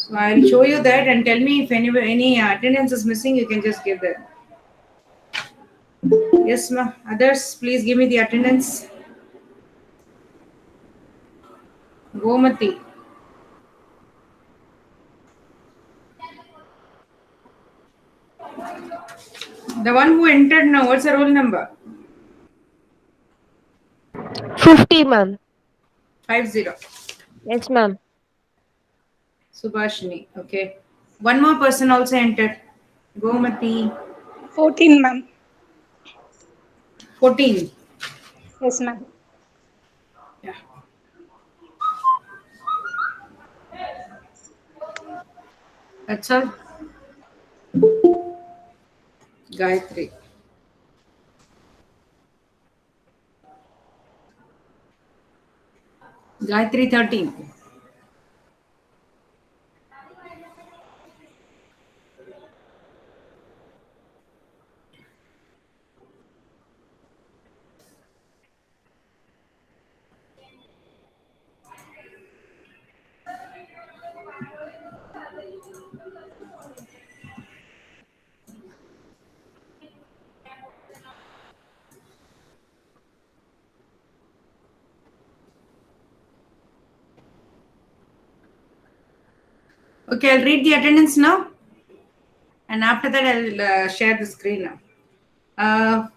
So I'll show you that and tell me if any attendance is missing, you can just give that. Yes, ma. Others, please give me the attendance. Gomati. The one who entered now, what's the roll number? 50, ma'am. 50. Yes, ma'am. Subhashini. Okay. One more person also entered. Gomati. 14, ma'am. 14. Yes, ma'am. Yeah. That's all. Gayatri. Gayatri 13. Okay, I'll read the attendance now. And after that, I'll share the screen now.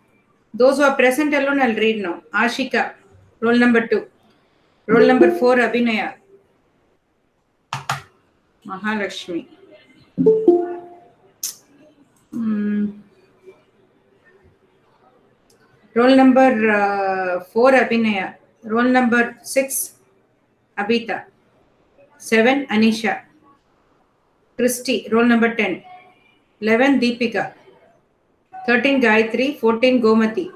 Those who are present alone, I'll read now. Ashika, roll number 2. Roll number 4, Abhinaya. Mahalakshmi. Roll number 4, Abhinaya. Roll number 6, Abhita. 7, Anisha. Christy, roll number 10. 11, Deepika. 13, Gayatri. 14, Gomati.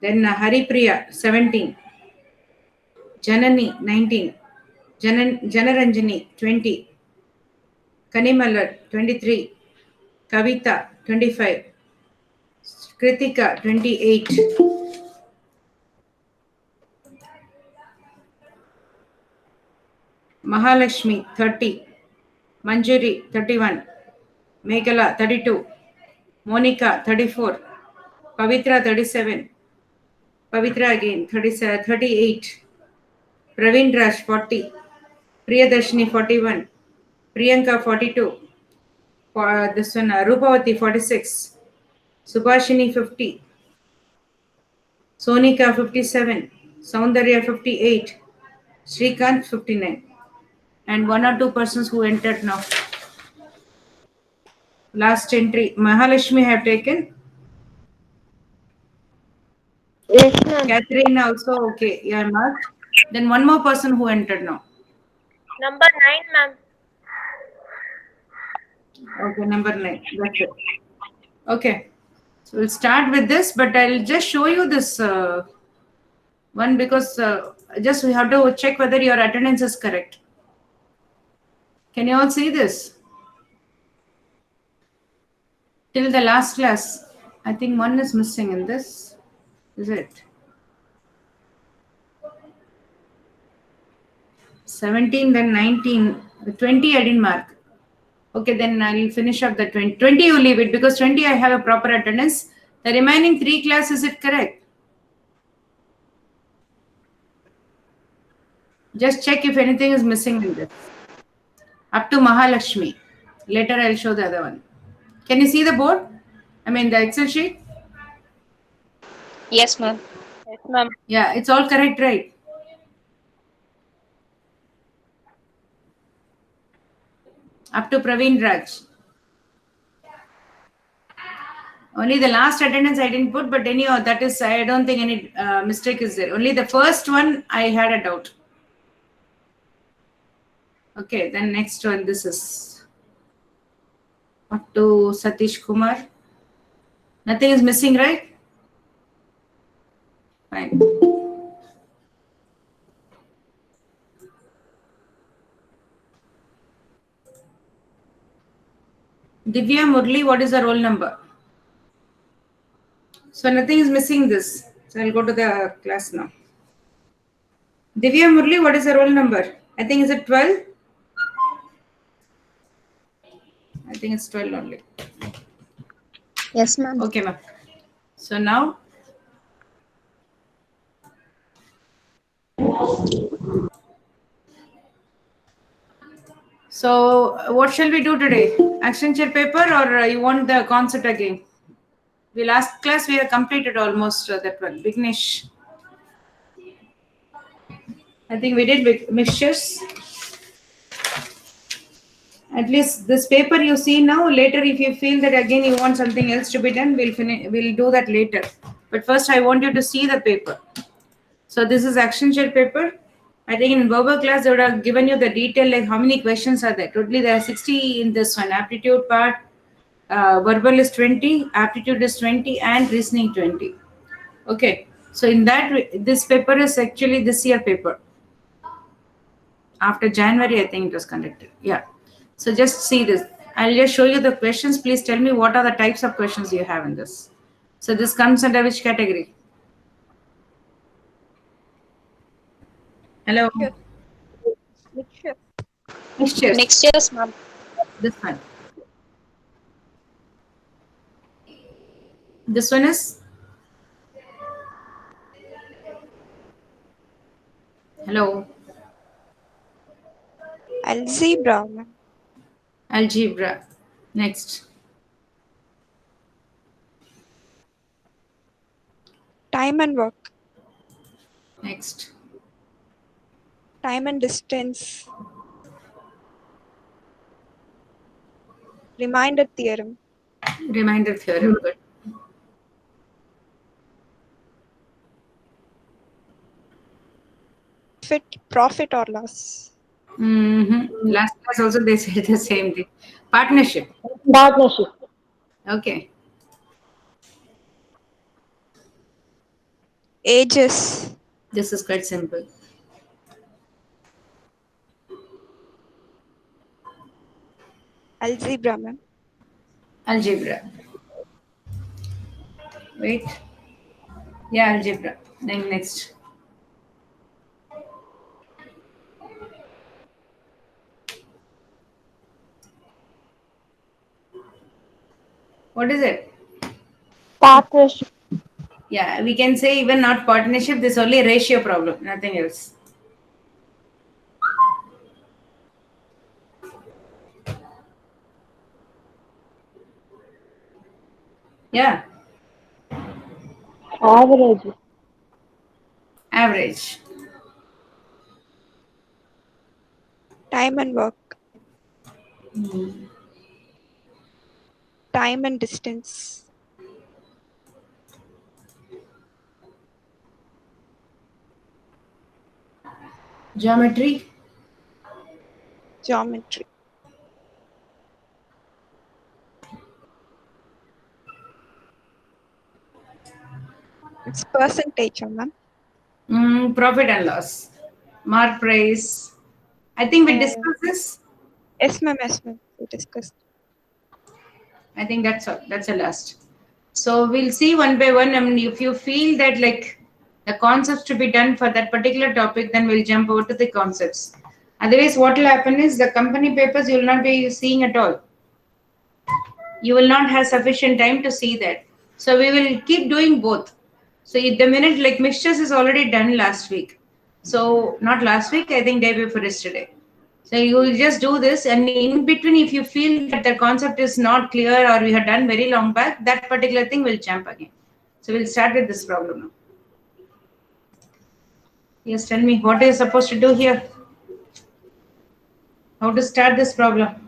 Then Haripriya, 17. Janani, 19. Janaranjani, 20. Kanimalar, 23. Kavita, 25. Kritika, 28. Mahalakshmi, 30. Manjuri, 31. Meghala, 32. Monica, 34. Pavitra, 37. Pavitra again, 37, 38. Praveen Raj, 40. Priyadarshini, 41. Priyanka, 42. This one, Rupavati, 46. Subhashini, 50. Sonika, 57. Soundarya, 58. Shrikant, 59. And 1 or 2 persons who entered now. Last entry, Mahalakshmi have taken. Yes, ma'am. Catherine also, okay, you are marked. Then one more person who entered now. Number 9, ma'am. Okay, number 9. That's it. Okay. So we'll start with this, but I'll just show you this one because just we have to check whether your attendance is correct. Can you all see this? Till the last class. I think one is missing in this. Is it? 17, then 19. 20 I didn't mark. Okay, then I'll finish up the 20. 20 you leave it because 20 I have a proper attendance. The remaining 3 classes, is it correct? Just check if anything is missing in this. Up to Mahalakshmi. Later I'll show the other one. Can you see the board? I mean the Excel sheet? Yes, ma'am. Yes, ma'am. Yeah, it's all correct, right? Up to Praveen Raj. Only the last attendance I didn't put, but anyhow, that is, I don't think any mistake is there. Only the first one I had a doubt. Okay, then next one, this is up to Satish Kumar. Nothing is missing, right? Fine. Divya Murli, what is the roll number? So nothing is missing this. So I'll go to the class now. Divya Murli, what is the roll number? I think is it 12? I think it's 12 only. Yes, ma'am. Okay, ma'am. So now, so what shall we do today? Action chair paper, or you want the concept again? The last class we have completed almost that one. Vignesh. I think we did mixtures. At least this paper you see now. Later, if you feel that again you want something else to be done, we'll finish. We'll do that later. But first, I want you to see the paper. So this is action chair paper. I think in verbal class they would have given you the detail like how many questions are there. Totally there are 60 in this one. Aptitude part, verbal is 20, aptitude is 20, and reasoning 20. Okay. So in that this paper is actually this year paper. After January, I think it was conducted. Yeah. So just see this. I'll just show you the questions. Please tell me what are the types of questions you have in this. So this comes under which category? Hello. Mixture. Mixtures. Mixtures, ma'am. This one. This one is. Hello. Algebra, ma'am. Algebra. Next. Time and work. Next. Time and distance. Reminder theorem. Reminder theorem. Good. Profit or loss. Last class also they said the same thing. Partnership. Partnership. Okay. Ages. This is quite simple. Algebra, ma'am. Algebra. Wait. Yeah, algebra. Then next. What is it? Partnership. Yeah, we can say even not partnership, this only ratio problem, nothing else. Yeah, Average. average. Time and work. Time and distance. Geometry. Geometry. It's percentage, ma'am. Profit and loss. Mark price. I think we discussed this. Yes, ma'am. Yes, ma'am. We discussed. I think that's all. That's the last. So we'll see one by one. I mean, if you feel that like the concepts to be done for that particular topic, then we'll jump over to the concepts. Otherwise, what will happen is the company papers you will not be seeing at all. You will not have sufficient time to see that. So we will keep doing both. So at the minute, like mixtures is already done last week. So not last week, I think day before yesterday. So you will just do this, and in between, if you feel that the concept is not clear or we have done very long back, that particular thing will jump again. So we'll start with this problem now. Yes, tell me what are you supposed to do here? How to start this problem?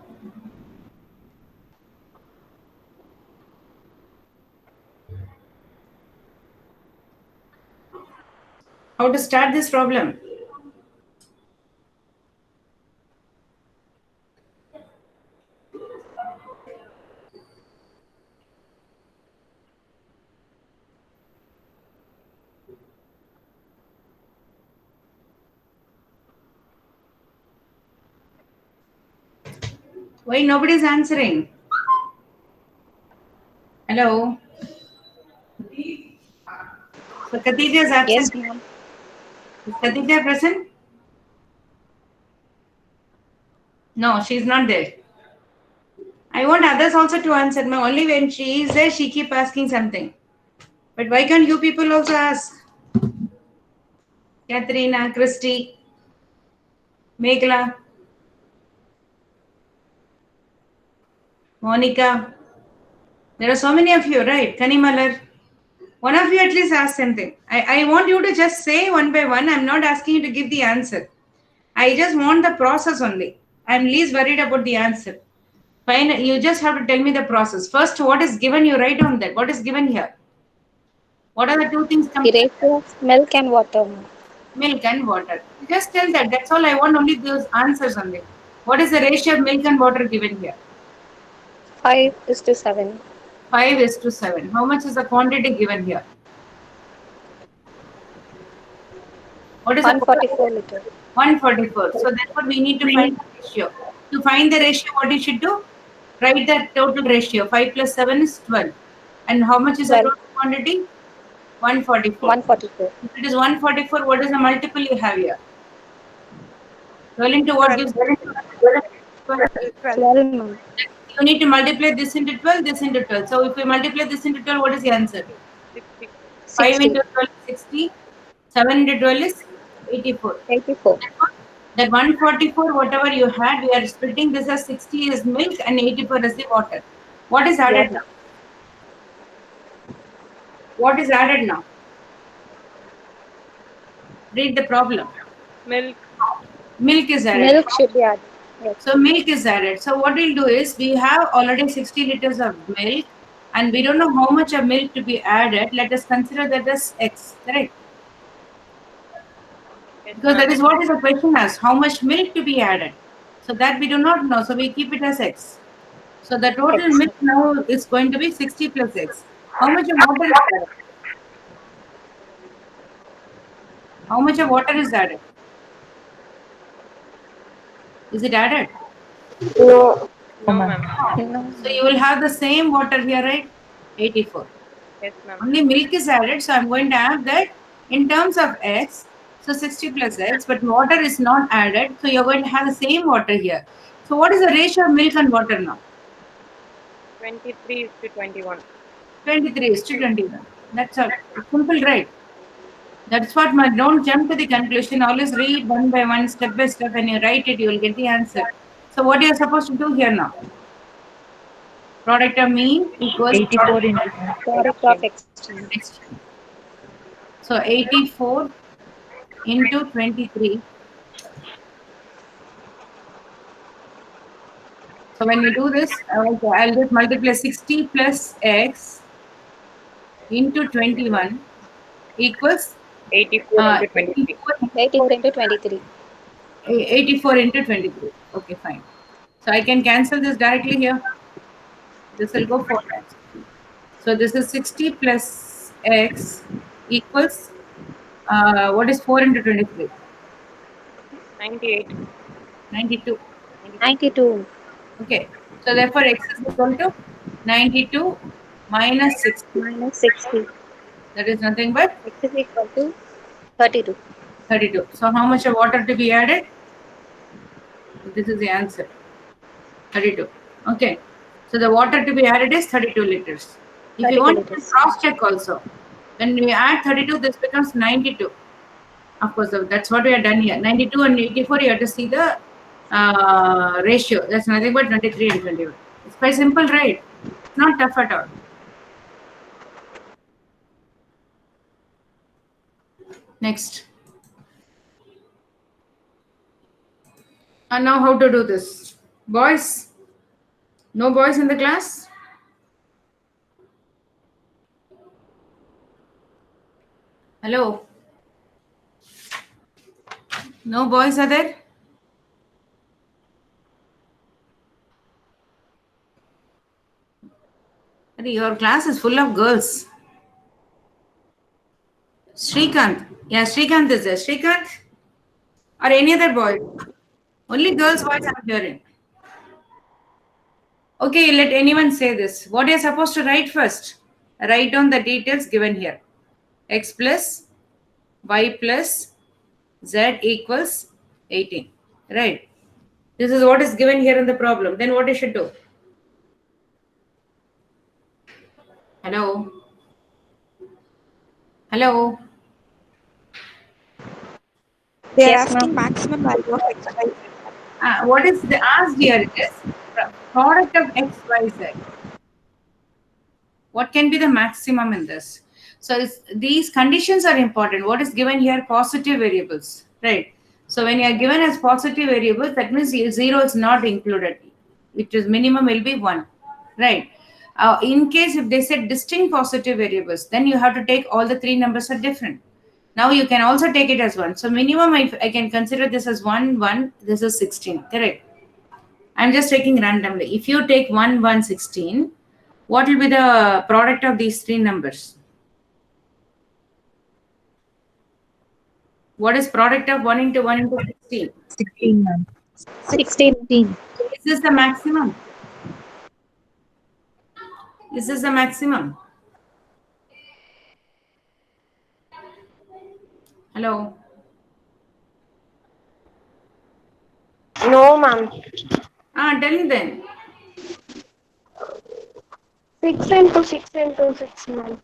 How to start this problem? Why nobody's answering? Hello? So Khadija is absent. Yes, ma'am. Is Khadija present? No, she's not there. I want others also to answer. Only when she is there, she keep asking something. But why can't you people also ask? Katharina, Christy, Meghla, Monica. There are so many of you, right? Kanimalar. One of you at least ask something. I want you to just say one by one. I'm not asking you to give the answer. I just want the process only. I'm least worried about the answer. Fine, you just have to tell me the process. First, what is given, you write on that. What is given here? What are the two things The come? ratio of milk and water, ma'am. Milk and water. Just tell that. That's all I want, only those answers only. What is the ratio of milk and water given here? 5:7. 5:7. How much is the quantity given here? What is the 144 liters. 144. So therefore we need to find the ratio. To find the ratio, what you should do? Write the total ratio. 5 plus 7 is 12. And how much is the 12. total quantity? 144. 144. If it is 144, what is the multiple you have here? 12 into what 12. gives 12? 12. 12, ma'am. You need to multiply this into 12, this into 12. So if we multiply this into 12, what is the answer? 60. 5 60. into 12 is 60. 7 into 12 is 84. 84. That 144, whatever you had, we are splitting this as 60 is milk and 84 is the water. What is added Yes. now? What is added now? Read the problem. Milk. Milk is added. Milk should be added. Yes. So milk is added. So what we'll do is we have already 60 liters of milk and we don't know how much of milk to be added. Let us consider that as X, correct? Because that is what is the question as how much milk to be added. So that we do not know. So we keep it as X. So the total X. milk now is going to be 60 plus X. How much of water is added? How much of water is added? Is it added? No. No, ma'am. No. So you will have the same water here, right? 84. Yes, ma'am. Only milk is added. So I'm going to have that in terms of X. So 60 plus X, but water is not added. So you're going to have the same water here. So what is the ratio of milk and water now? 23 to 21. 23 is to 21. That's all. It's simple, right? That's what my don't jump to the conclusion. Always read one by one, step by step. When you write it, you will get the answer. So what you are supposed to do here now? Product of mean equals 84 into Product of exchange. exchange. So 84 into 23. So when we do this, I'll just multiply 60 plus x into 21 equals 84 into 23. 84 into 23. 84 into 23. Okay, fine. So I can cancel this directly here. This will go 4 times. So this is 60 plus x equals, what is 4 into 23? 98. 92. 92. Okay. So therefore x is equal to 92 minus 60. Minus 60. That is nothing but X is equal to 32. 32. So how much of water to be added? This is the answer. 32. Okay. So the water to be added is 32 liters. If 32 you want to liters. cross check also, when we add 32, this becomes 92. Of course, that's what we have done here. 92 and 84, you have to see the ratio. That's nothing but 23 and 21. It's quite simple, right? It's not tough at all. Next. And now how to do this? Boys? No boys in the class? Hello? No boys are there? Your class is full of girls. Srikanth. Yeah, Srikanth is there. Srikanth? Or any other boy? Only girls' voice I'm hearing. Okay, let anyone say this. What you're supposed to write first? Write down the details given here. X plus y plus z equals 18. Right. This is what is given here in the problem. Then what you should do? Hello? Hello? They are Yes, asking ma'am. maximum value of x, y, z. What is the asked here is product of x, y, z. What can be the maximum in this? So these conditions are important. What is given here? Positive variables, right? So when you are given as positive variables, that means 0 is not included. Which is minimum will be 1, right? In case if they said distinct positive variables, then you have to take all the three numbers are different. Now you can also take it as 1. So minimum I can consider this as 1, 1, this is 16, correct? I'm just taking randomly. If you take 1, 1, 16, what will be the product of these three numbers? What is product of 1 into 1 into 16? 16, ma'am. 16. Is this the maximum? Is this the maximum? Hello? No, ma'am. Tell me then. 6 into 6 into 6, ma'am.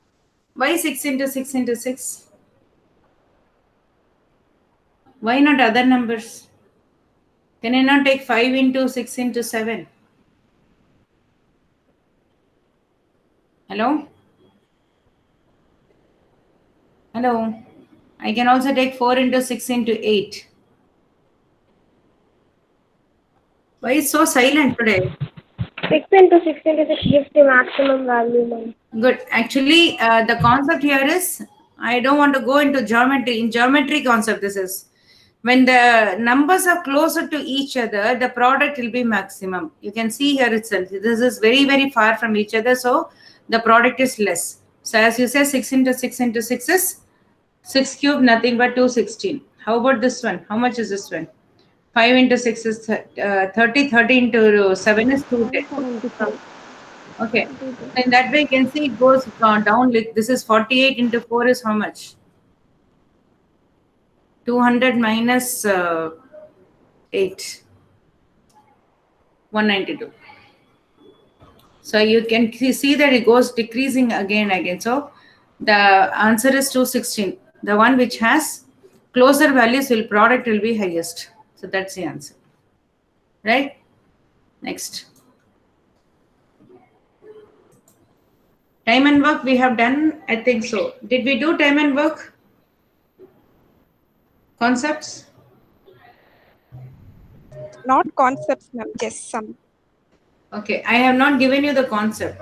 Why 6 into 6 into 6? Why not other numbers? Can I not take 5 into 6 into 7? Hello? Hello? I can also take 4 into 6 into 8. Why is so silent today? 6 into 6 into 6 gives the maximum value, ma'am. Good. Actually, the concept here is I don't want to go into geometry. In geometry concept, this is when the numbers are closer to each other, the product will be maximum. You can see here itself. This is very, very far from each other, so the product is less. So as you say, 6 into 6 into 6 is 6 cube, nothing but 216. How about this one? How much is this one? 5 into 6 is 30. 30 into 7 is 210. Okay. In that way, you can see it goes down. Like this is 48 into 4 is how much? 200 minus 8. 192. So you can see that it goes decreasing again. So the answer is 216. The one which has closer values product will be highest. So that's the answer. Right? Next. Time and work we have done, I think so. Did we do time and work? Concepts? Not concepts, ma'am, just some. Okay, I have not given you the concept.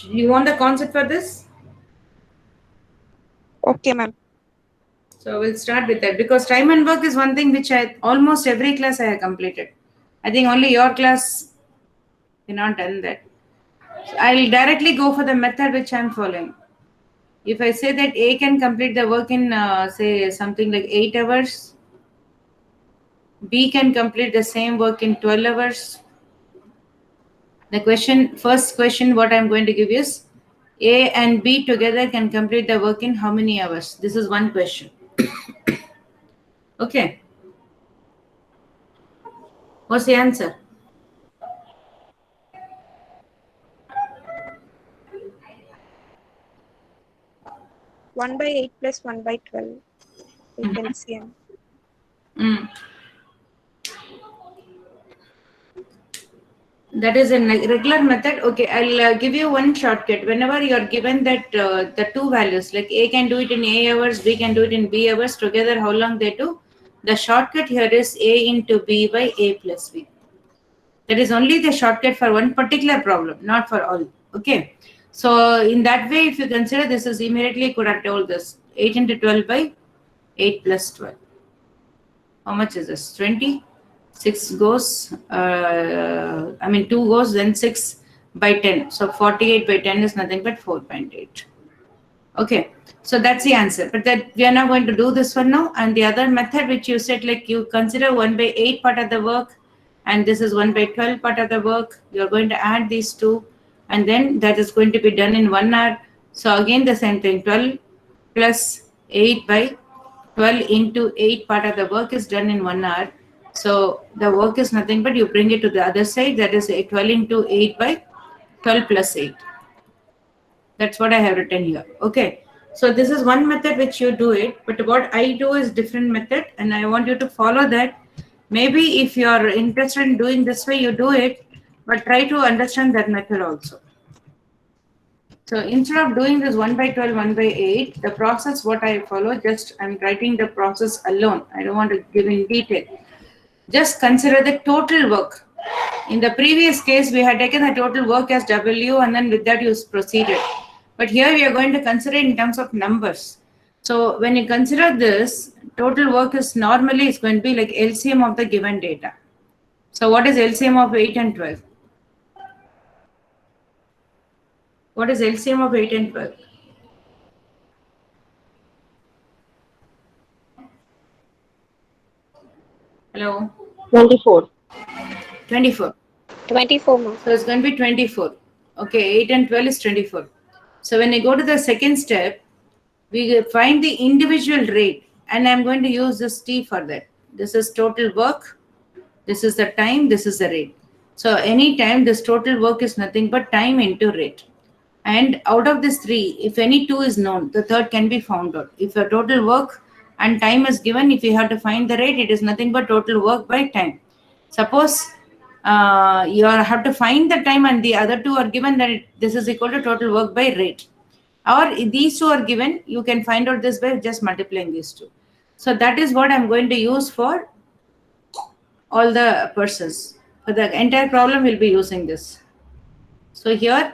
You want the concept for this? Okay, ma'am. So we'll start with that because time and work is one thing which almost every class I have completed. I think only your class you not done that. So I'll directly go for the method which I'm following. If I say that A can complete the work in say something like 8 hours, B can complete the same work in 12 hours. The first question what I'm going to give is A and B together can complete the work in how many hours? This is one question. Okay. What's the answer? 1/8 plus 1/12. You can see. Mm. That is a regular method. Okay, I'll give you one shortcut. Whenever you are given that the two values, like A can do it in A hours, B can do it in B hours, together how long they do? The shortcut here is A into B by A plus B. That is only the shortcut for one particular problem, not for all. Okay. So in that way, if you consider this is immediately could have told this 8 into 12 by 8 plus 12. How much is this? 20? 6 goes, 2 goes, then 6 by 10. So 48 by 10 is nothing but 4.8. Okay, so that's the answer. But that we are not going to do this one now. And the other method which you said, like you consider 1/8 part of the work, and this is 1/12 part of the work. You're going to add these two, and then that is going to be done in 1 hour. So again, the same thing, 12 plus 8 by 12 into 8 part of the work is done in 1 hour. So the work is nothing but you bring it to the other side. That is 12 into 8 by 12 plus 8. That's what I have written here. Okay. So this is one method which you do it, but what I do is different method, and I want you to follow that. Maybe if you are interested in doing this way, you do it, but try to understand that method also. So instead of doing this 1 by 12, 1 by 8, the process what I follow, just I'm writing the process alone. I don't want to give in detail. Just consider the total work. In the previous case, we had taken the total work as W, and then with that you proceeded. But here we are going to consider in terms of numbers. So when you consider this, total work is normally it's going to be like LCM of the given data. So what is LCM of 8 and 12? What is LCM of 8 and 12? Hello? 24. 24. 24, ma'am. So it's going to be 24. Okay, 8 and 12 is 24. So when I go to the second step, we find the individual rate, and I'm going to use this T for that. This is total work, this is the time, this is the rate. So anytime this total work is nothing but time into rate. And out of this three, if any two is known, the third can be found out. If a total work and time is given, if you have to find the rate, it is nothing but total work by time. Suppose you have to find the time and the other two are given, that this is equal to total work by rate. Or if these two are given, you can find out this by just multiplying these two. So that is what I'm going to use for all the persons. For the entire problem, we'll be using this. So here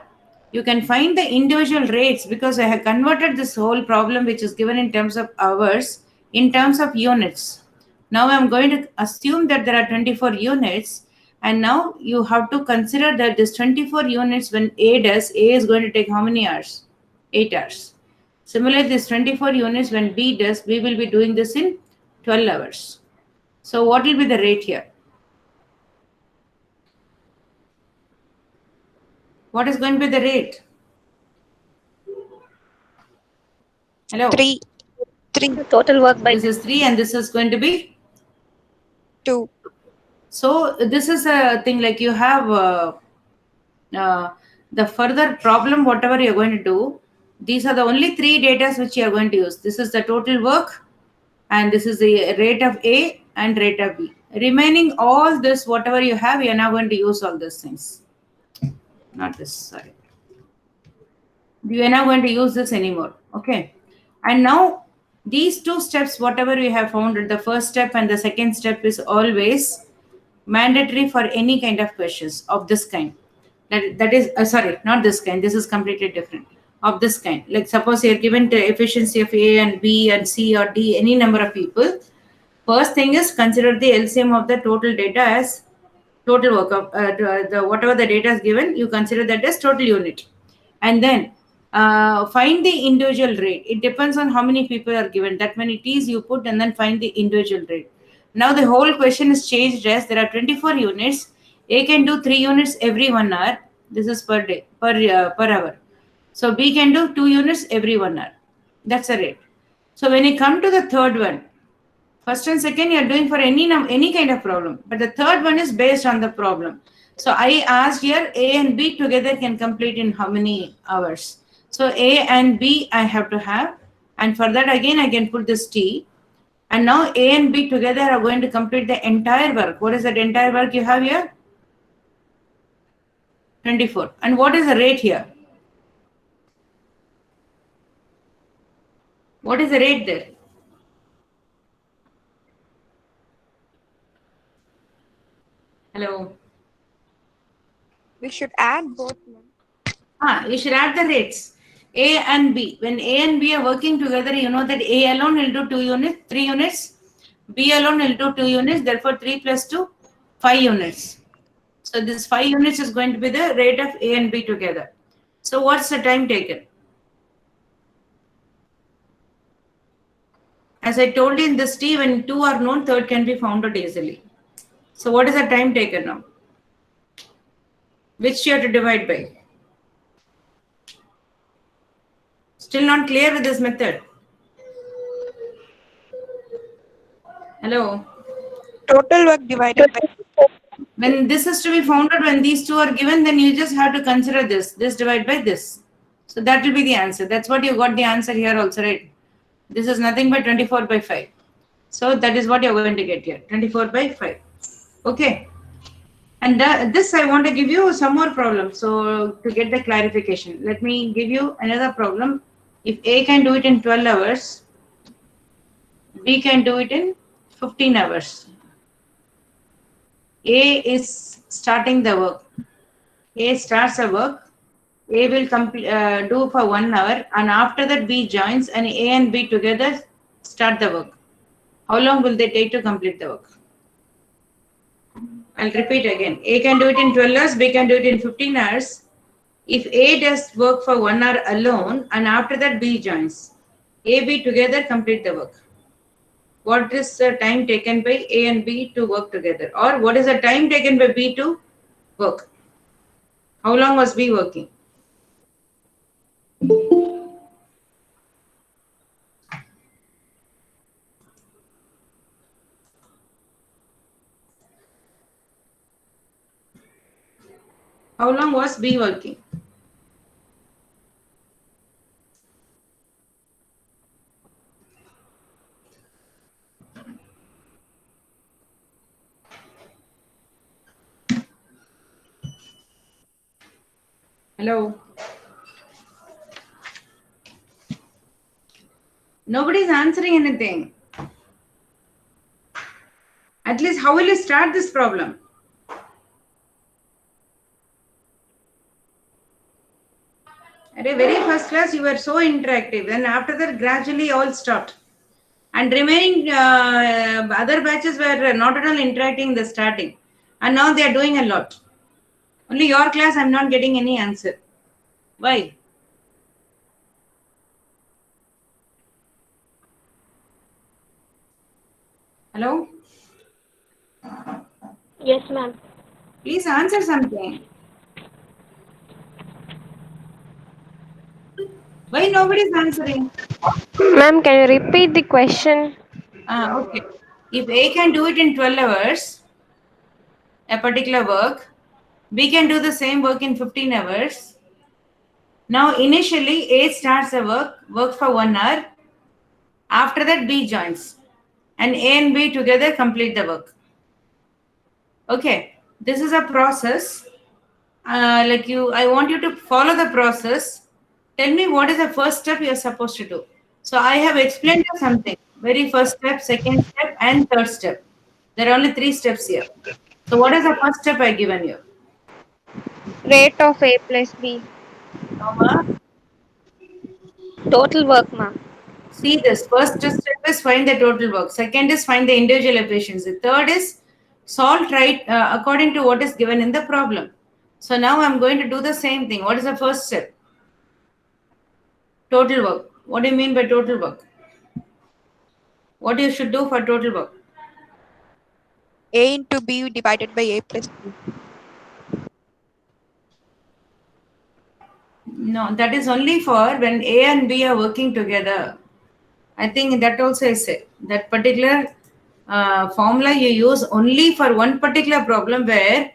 you can find the individual rates, because I have converted this whole problem which is given in terms of hours in terms of units. Now I'm going to assume that there are 24 units, and now you have to consider that this 24 units, when A does, A is going to take how many hours? 8 hours. Similarly, this 24 units, when B does, we will be doing this in 12 hours. So what will be the rate here? What is going to be the rate? Hello? 3. Total work by This is 3 and this is going to be 2. So this is a thing like you have the further problem, whatever you're going to do, these are the only 3 data which you are going to use. This is the total work, and this is the rate of A and rate of B. Remaining all this, whatever you have, you're now going to use all these things. Not this, sorry. We are not going to use this anymore. Okay. And now these 2 steps, whatever we have found, the first step and the second step is always mandatory for any kind of questions of this kind. That is, sorry, not this kind. This is completely different. Of this kind. Like suppose you're given the efficiency of A and B and C or D, any number of people. First thing is consider the LCM of the total data as total work of whatever the data is given, you consider that as total unit. And then find the individual rate. It depends on how many people are given. That many T's you put, and then find the individual rate. Now the whole question is changed as there are 24 units. A can do 3 units every 1 hour. This is per day, per hour. So B can do 2 units every 1 hour. That's the rate. So when you come to the third one, first and second you are doing for any kind of problem, but the third one is based on the problem. So I asked here A and B together can complete in how many hours? So A and B I have to have, and for that again I can put this T. And now A and B together are going to complete the entire work. What is that entire work you have here? 24. And what is the rate here? What is the rate there? Hello. We should add both. Ma'am. You should add the rates. A and B. When A and B are working together, you know that A alone will do 2 units, 3 units. B alone will do 2 units. Therefore, 3 plus 2, 5 units. So this 5 units is going to be the rate of A and B together. So what's the time taken? As I told you in this T, when 2 are known, third can be found out easily. So what is the time taken now? Which you have to divide by? Still not clear with this method? Hello? Total work divided by. When this is to be found out, when these two are given, then you just have to consider this. This divided by this. So that will be the answer. That's what you got the answer here also, right? This is nothing but 24 by 5. So that is what you're going to get here, 24 by 5. Okay. And this I want to give you some more problems. So to get the clarification, let me give you another problem. If A can do it in 12 hours, B can do it in 15 hours. A is starting the work. A starts the work. A will do for 1 hour, and after that B joins, and A and B together start the work. How long will they take to complete the work? I'll repeat again. A can do it in 12 hours, B can do it in 15 hours. If A does work for 1 hour alone, and after that B joins, A, B together complete the work. What is the time taken by A and B to work together? Or what is the time taken by B to work? How long was B working? How long was B working? Hello? Nobody's answering anything. At least how will you start this problem? At a very first class, you were so interactive. Then after that, gradually all stopped. And remaining other batches were not at all interacting in the starting. And now they are doing a lot. Only your class, I'm not getting any answer. Why? Hello? Yes, ma'am. Please answer something. Why nobody is answering? Ma'am, can you repeat the question? Okay. If A can do it in 12 hours, a particular work, B can do the same work in 15 hours. Now, initially, A starts the work for 1 hour. After that, B joins. And A and B together complete the work. Okay. This is a process. I want you to follow the process. Tell me what is the first step you are supposed to do. So I have explained you something. Very first step, second step, and third step. There are only 3 steps here. So what is the first step I given you? Rate of A plus B. Norma, Total work, ma'am. see this. First step is find the total work. Second is find the individual efficiency. Third is solve right according to what is given in the problem. So now I'm going to do the same thing. What is the first step? Total work. What do you mean by total work? What you should do for total work? A into B divided by A plus B. No, that is only for when A and B are working together. I think that also is it. That particular formula you use only for one particular problem where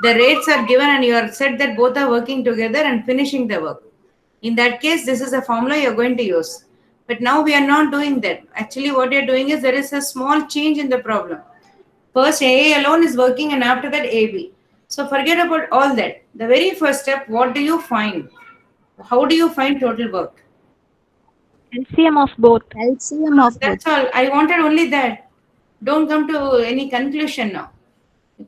the rates are given and you are said that both are working together and finishing the work. In that case, this is a formula you're going to use. But now we are not doing that. Actually, what you're doing is there is a small change in the problem. First, A alone is working and after that, AB. So forget about all that. The very first step, what do you find? How do you find total work? LCM of both. That's all. I wanted only that. Don't come to any conclusion now.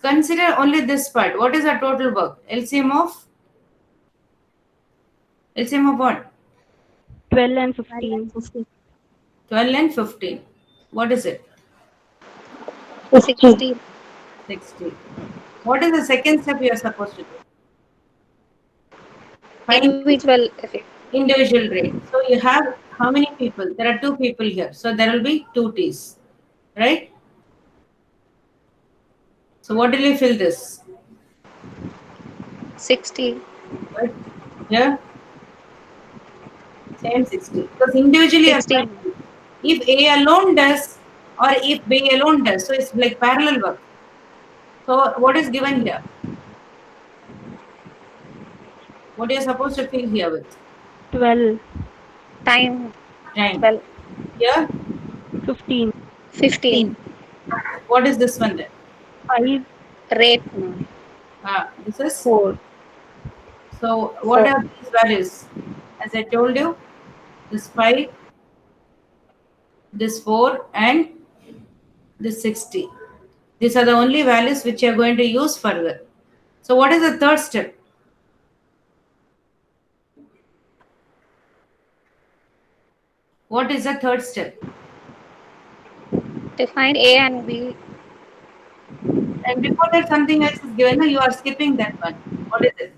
Consider only this part. What is our total work? LCM of what? 12 and 15. 12 and 15. What is it? 60. 60. What is the second step you are supposed to do? Find Individual effect. individual rate. So you have how many people? There are 2 people here. So there will be 2 T's. Right? So what will you fill this? 60. Right? Here? Same 60. Because individually, 60. if A alone does or if B alone does, so it's like parallel work. So what is given here? What are you supposed to fill here with? 12. Time. Time. 12. Here, 15. 15. what is this one then? 5. Rate, ma'am. This is 4. so. What 4. are these values? As I told you, this 5, this 4, and this 60. These are the only values which you are going to use further. So, what is the third step? What is the third step? To find A and B. And before that, something else is given. No, you are skipping that one. What is it?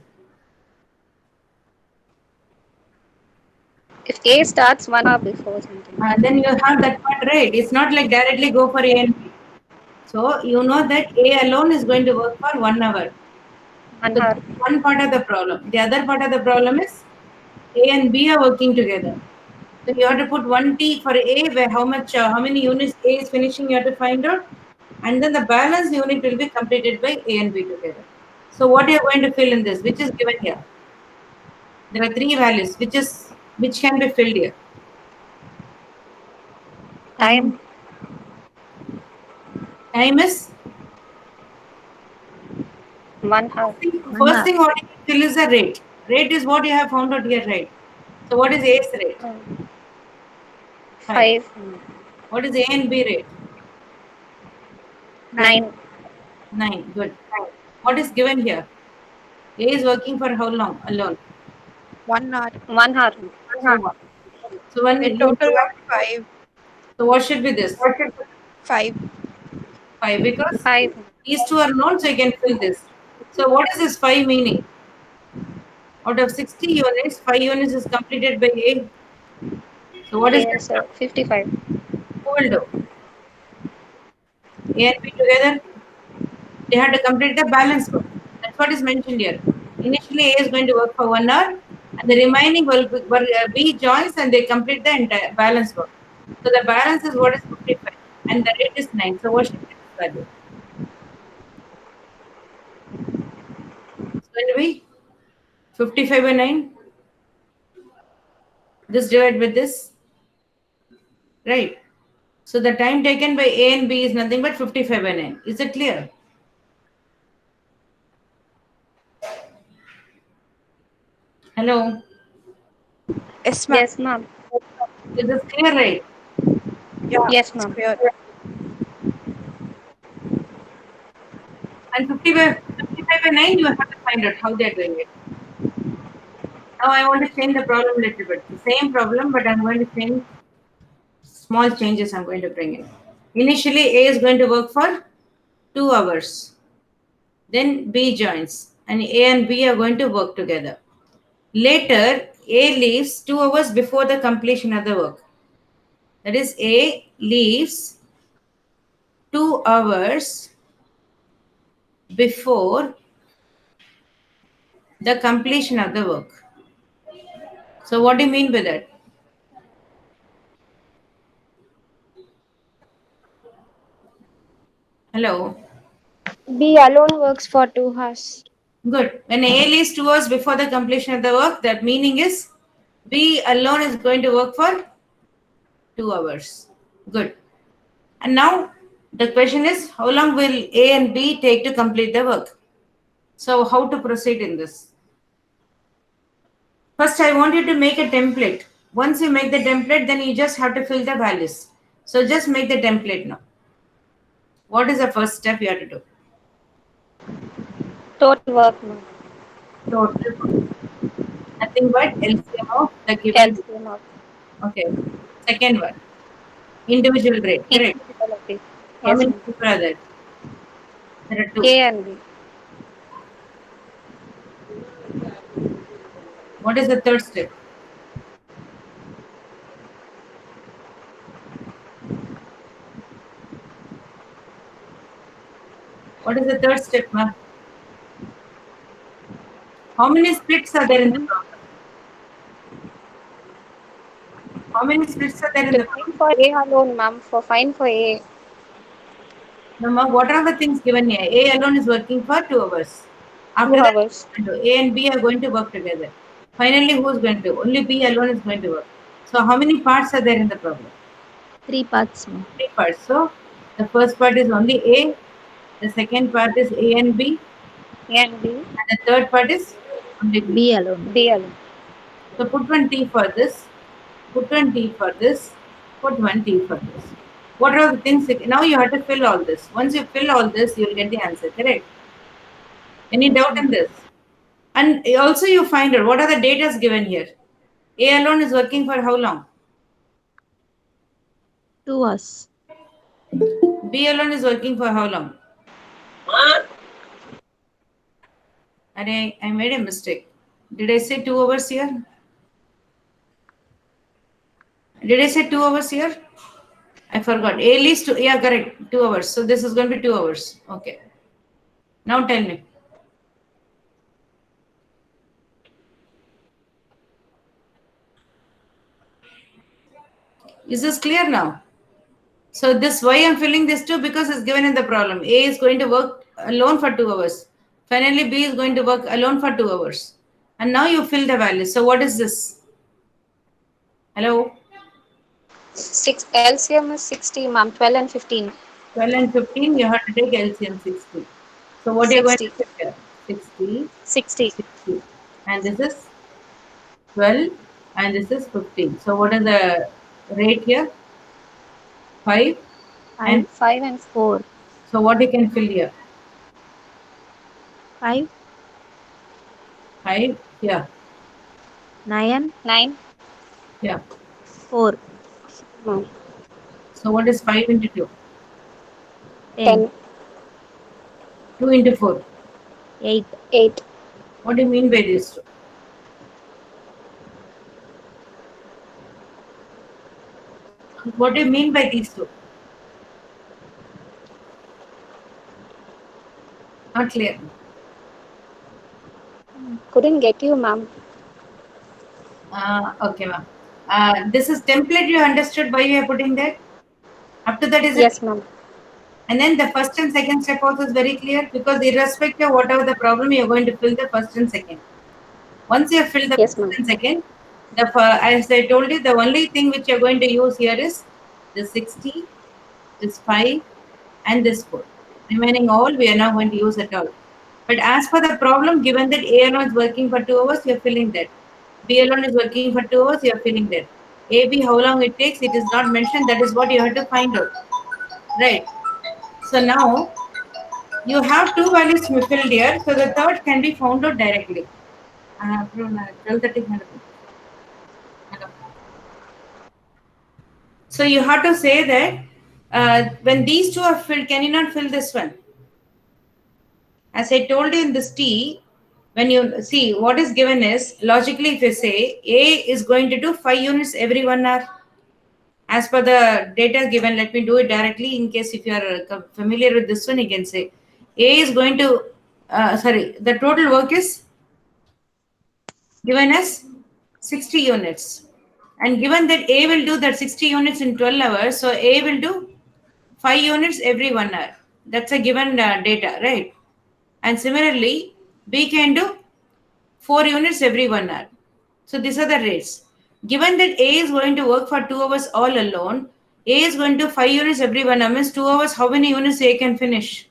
If A starts 1 hour before something. Then you have that part right. It's not like directly go for A and B. So you know that A alone is going to work for 1 hour. 1 So hour. that's one part of the problem. The other part of the problem is A and B are working together. So you have to put 1T for A, where how many units A is finishing, you have to find out. And then the balance unit will be completed by A and B together. So what you are going to fill in this, which is given here. There are three values, which can be filled here. Time. Time is 1 hour. first thing what you can fill is the rate. Rate is what you have found out here, right? So what is A's rate? 5. 5. What is A and B rate? 9. 9. Good. What is given here? A is working for how long alone? 1 hour. 1 hour. So when In you total, divide, 5. so what should be this? 5. 5, because 5. these two are known, so you can fill this. So what is this 5 meaning? Out of 60 units, 5 units is completed by A. So what is Yes, that? 55. Who will do? A and B together, they had to complete the balance work. That's what is mentioned here. Initially, A is going to work for 1 hour, and the remaining B joins and they complete the entire balance work. So the balance is what is 55, and the rate is 9. So what should be this value? It's going to be 55 by 9. This divide with this, right? So the time taken by A and B is nothing but 55 by 9. Is it clear? Hello? Yes, ma'am. Yes, ma'am. Is this clear, right? Yeah, Yes, it's ma'am. clear. And 55 by 9, you have to find out how they're doing it. Now I want to change the problem a little bit. The same problem, but I'm going to change small changes I'm going to bring in. Initially, A is going to work for 2 hours. Then B joins, and A and B are going to work together. Later, A leaves 2 hours before the completion of the work. That is, A leaves 2 hours before the completion of the work. So, what do you mean by that? Hello? B alone works for 2 hours. Good. When A leaves 2 hours before the completion of the work, that meaning is B alone is going to work for 2 hours. Good. And now the question is, how long will A and B take to complete the work? So how to proceed in this? First, I want you to make a template. Once you make the template, then you just have to fill the values. So just make the template now. What is the first step you have to do? Total work, ma'am. Total. Nothing but LCM of the given. LCM of Okay. Second one. Individual rate. Correct. individuality. How Yes, many ma'am. people are there? There are 2. A and B. What is the third step? What is the third step, ma'am? How many splits are there in the problem? How many splits are there in To the find problem? for A alone, ma'am. Find for A. No, ma'am, what are the things given here? A alone is working for 2 hours. 2 After that, hours. A and B are going to work together. Finally, who's going to? Only B alone is going to work. So how many parts are there in the problem? 3 parts, ma'am. 3 parts. So the first part is only A, the second part is A and B, A and B. and the third part is only B. B alone. B alone. So put one T for this, put one T for this, put one T for this. What are the things? Now you have to fill all this. Once you fill all this, you will get the answer, correct? Any doubt in this? And also you find out what are the data given here. A alone is working for how long? 2 hours. B alone is working for how long? And I made a mistake. Did I say 2 hours here? Did I say 2 hours here? I forgot. A least 2. Yeah, correct. 2 hours. So this is going to be 2 hours. Okay. Now tell me. Is this clear now? So this why I'm filling this too because it's given in the problem. A is going to work alone for 2 hours. Finally, B is going to work alone for 2 hours. And now you fill the values. So what is this? Hello? 6 LCM is 60, ma'am. 12 and 15. 12 and 15, you have to take LCM 60. So what are you going to 60. fit here? 60, 60. 60. And this is 12 and this is 15. So what is the rate here? 5 and 5 and 4. so what you can fill here? 5, 5 here. 9, 9. Yeah. 4, Ma'am. So what is 5 into 2? 10, 10. 2 into 4. 8, 8. What do you mean by these two? What do you mean by these two? Not clear. Couldn't get you, ma'am. Okay, ma'am. This is template you understood why you are putting that? Up to that is it? Yes, ma'am. And then the first and second step also is very clear because irrespective of whatever the problem, you're going to fill the first and second. Once you have filled the Yes, first ma'am. and second, as I told you, the only thing which you're going to use here is the 60, this 5, and this 4. Remaining all, we are not going to use at all. But as for the problem, given that A alone is working for 2 hours, you're filling that. B alone is working for 2 hours, you're filling that. AB, how long it takes, it is not mentioned. That is what you have to find out. Right. So now, you have 2 values filled here, so the third can be found out directly. 12:30. So you have to say that when these two are filled, can you not fill this one? As I told you in this T, when you see what is given is logically, if you say A is going to do 5 units every 1 hour, as per the data given, let me do it directly in case if you are familiar with this one, you can say A is going to, the total work is given as 60 units. And given that A will do that 60 units in 12 hours, so A will do 5 units every 1 hour. That's a given data, right? And similarly, B can do 4 units every 1 hour. So these are the rates. Given that A is going to work for 2 hours all alone, A is going to 5 units every 1 hour, means 2 hours, how many units A can finish?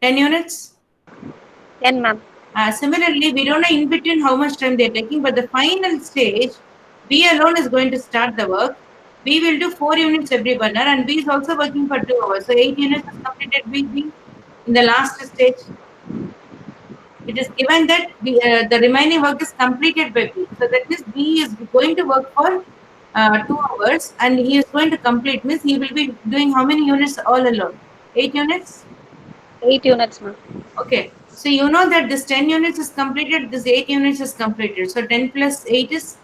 10 units? 10, ma'am. Similarly, we don't know in between how much time they're taking, but the final stage, B alone is going to start the work. B will do 4 units every 1 hour, and B is also working for 2 hours. So 8 units is completed B in the last stage. It is given that the remaining work is completed by B. So that means B is going to work for 2 hours, and he is going to complete, means he will be doing how many units all alone? 8 units? 8 units, ma'am. Okay. So you know that this 10 units is completed, this 8 units is completed. So 10 plus 8 is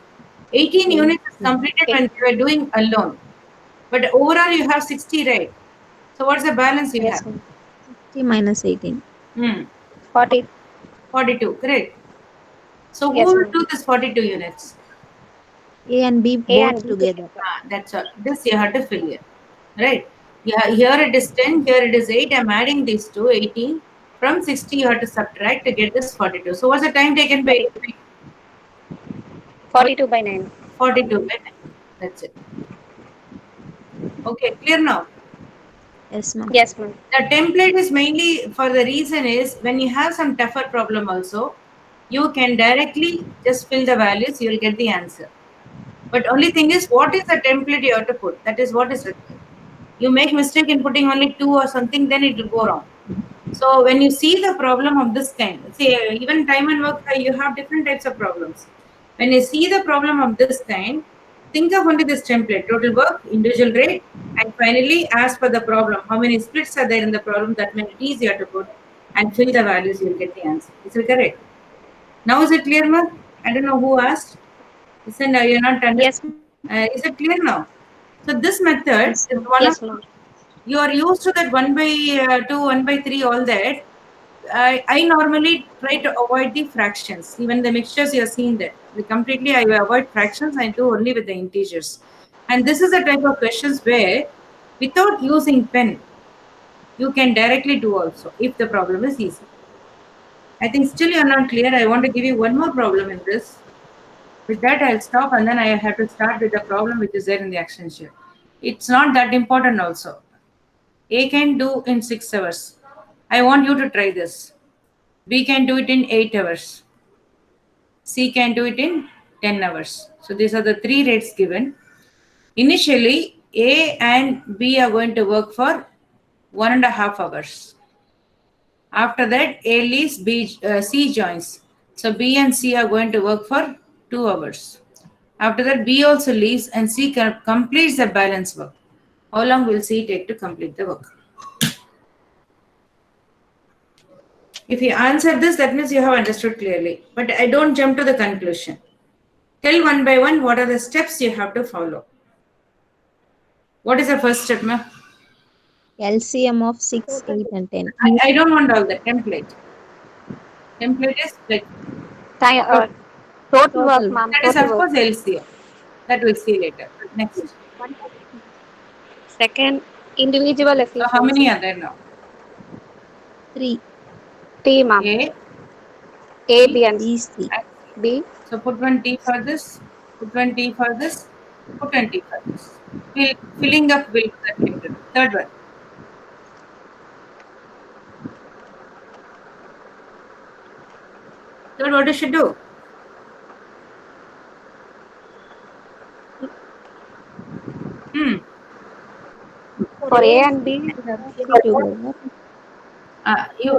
18 units is completed when you are doing alone. But overall you have 60, right? So what's the balance you Yes, have? ma'am. 60 minus 18. 40. 42, correct. So who Yes, will ma'am. do this 42 units? A and B A both and B together. That's all. This you have to fill here. Right? Yeah, here it is 10, here it is 8. I'm adding these two, 18. From 60 you have to subtract to get this 42. So what's the time taken by 8? 42 by 9. 42 by 9. That's it. Okay, clear now? Yes, ma'am. Yes, ma'am. The template is mainly for the reason is when you have some tougher problem also, you can directly just fill the values, you will get the answer. But only thing is, what is the template you have to put? That is what is required. You make mistake in putting only 2 or something, then it will go wrong. So when you see the problem of this kind, say even time and work, you have different types of problems. When you see the problem of this kind, think of only this template: total work, individual rate, and finally, as per the problem, how many splits are there in the problem, that many T's you have to put, and fill the values, you will get the answer. Is it correct? Now is it clear, ma? I don't know who asked. Listen, you're not understanding. Yes, Is it clear now? So this method Yes, is ma'am. one of yes, ma'am. you are used to that 1 by 2, 1 by 3, all that. I normally try to avoid the fractions. Even the mixtures you have seen that. Completely I avoid fractions. I do only with the integers. And this is the type of questions where without using pen, you can directly do also if the problem is easy. I think still you are not clear. I want to give you one more problem in this. With that, I'll stop and then I have to start with the problem which is there in the action sheet. It's not that important also. A can do in 6 hours. I want you to try this. B can do it in 8 hours. C can do it in 10 hours. So these are the 3 rates given. Initially, A and B are going to work for 1.5 hours. After that, A leaves, C joins. So B and C are going to work for 2 hours. After that, B also leaves and C completes the balance work. How long will C take to complete the work? If you answer this, that means you have understood clearly. But I don't jump to the conclusion. Tell one by one what are the steps you have to follow. What is the first step, ma? LCM of 6, 8, and 10. I don't want all that. Template. Template is like Time, total work, Total. ma'am. that is Total of work. course LCM. That we'll see later. Next. Second, individual So how many efficiency. are there now? 3. T, ma'am. A, A, B, B, and B, C. and C. B. So put one T for this, put one T for this, put one T for this. Filling up will do that later. Third one. Third, what you should do? Hmm. For A and B. Together.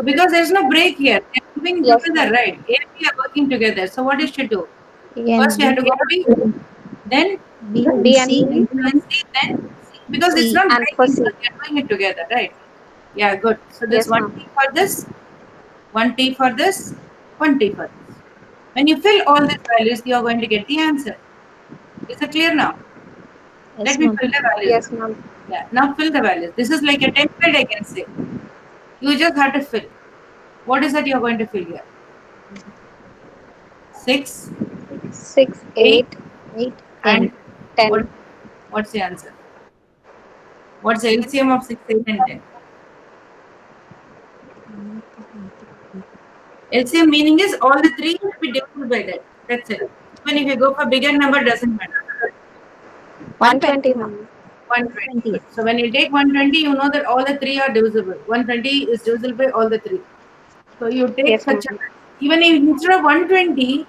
Because there's no break here. They're moving Yes, together, ma'am. right? A and B are working together. So what you should do? A First and you have B. to go B, then B and B and C. C. C, then C. Because it's C. not And for breaking, C. they're doing it together, right? Yeah, good. So this Yes, one ma'am. T for this, one T for this, one T for this. When you fill all these values, you are going to get the answer. Is it clear now? Let Yes, me ma'am. fill the values. Yes, ma'am. Yeah, now fill the values. This is like a template, I can say. You just have to fill. What is that you're going to fill here? 6, 6, 8, 8, 8, and 10. what's the answer? What's the LCM of 6, 8, and 10? 10. LCM meaning is all the 3 will be divided by that. That's it. Even if you go for bigger number, doesn't matter. 120, ma'am. 120. 20. So when you take 120, you know that all the 3 are divisible. 120 is divisible by all the 3. So you take Yes, such ma'am. even if instead of 120,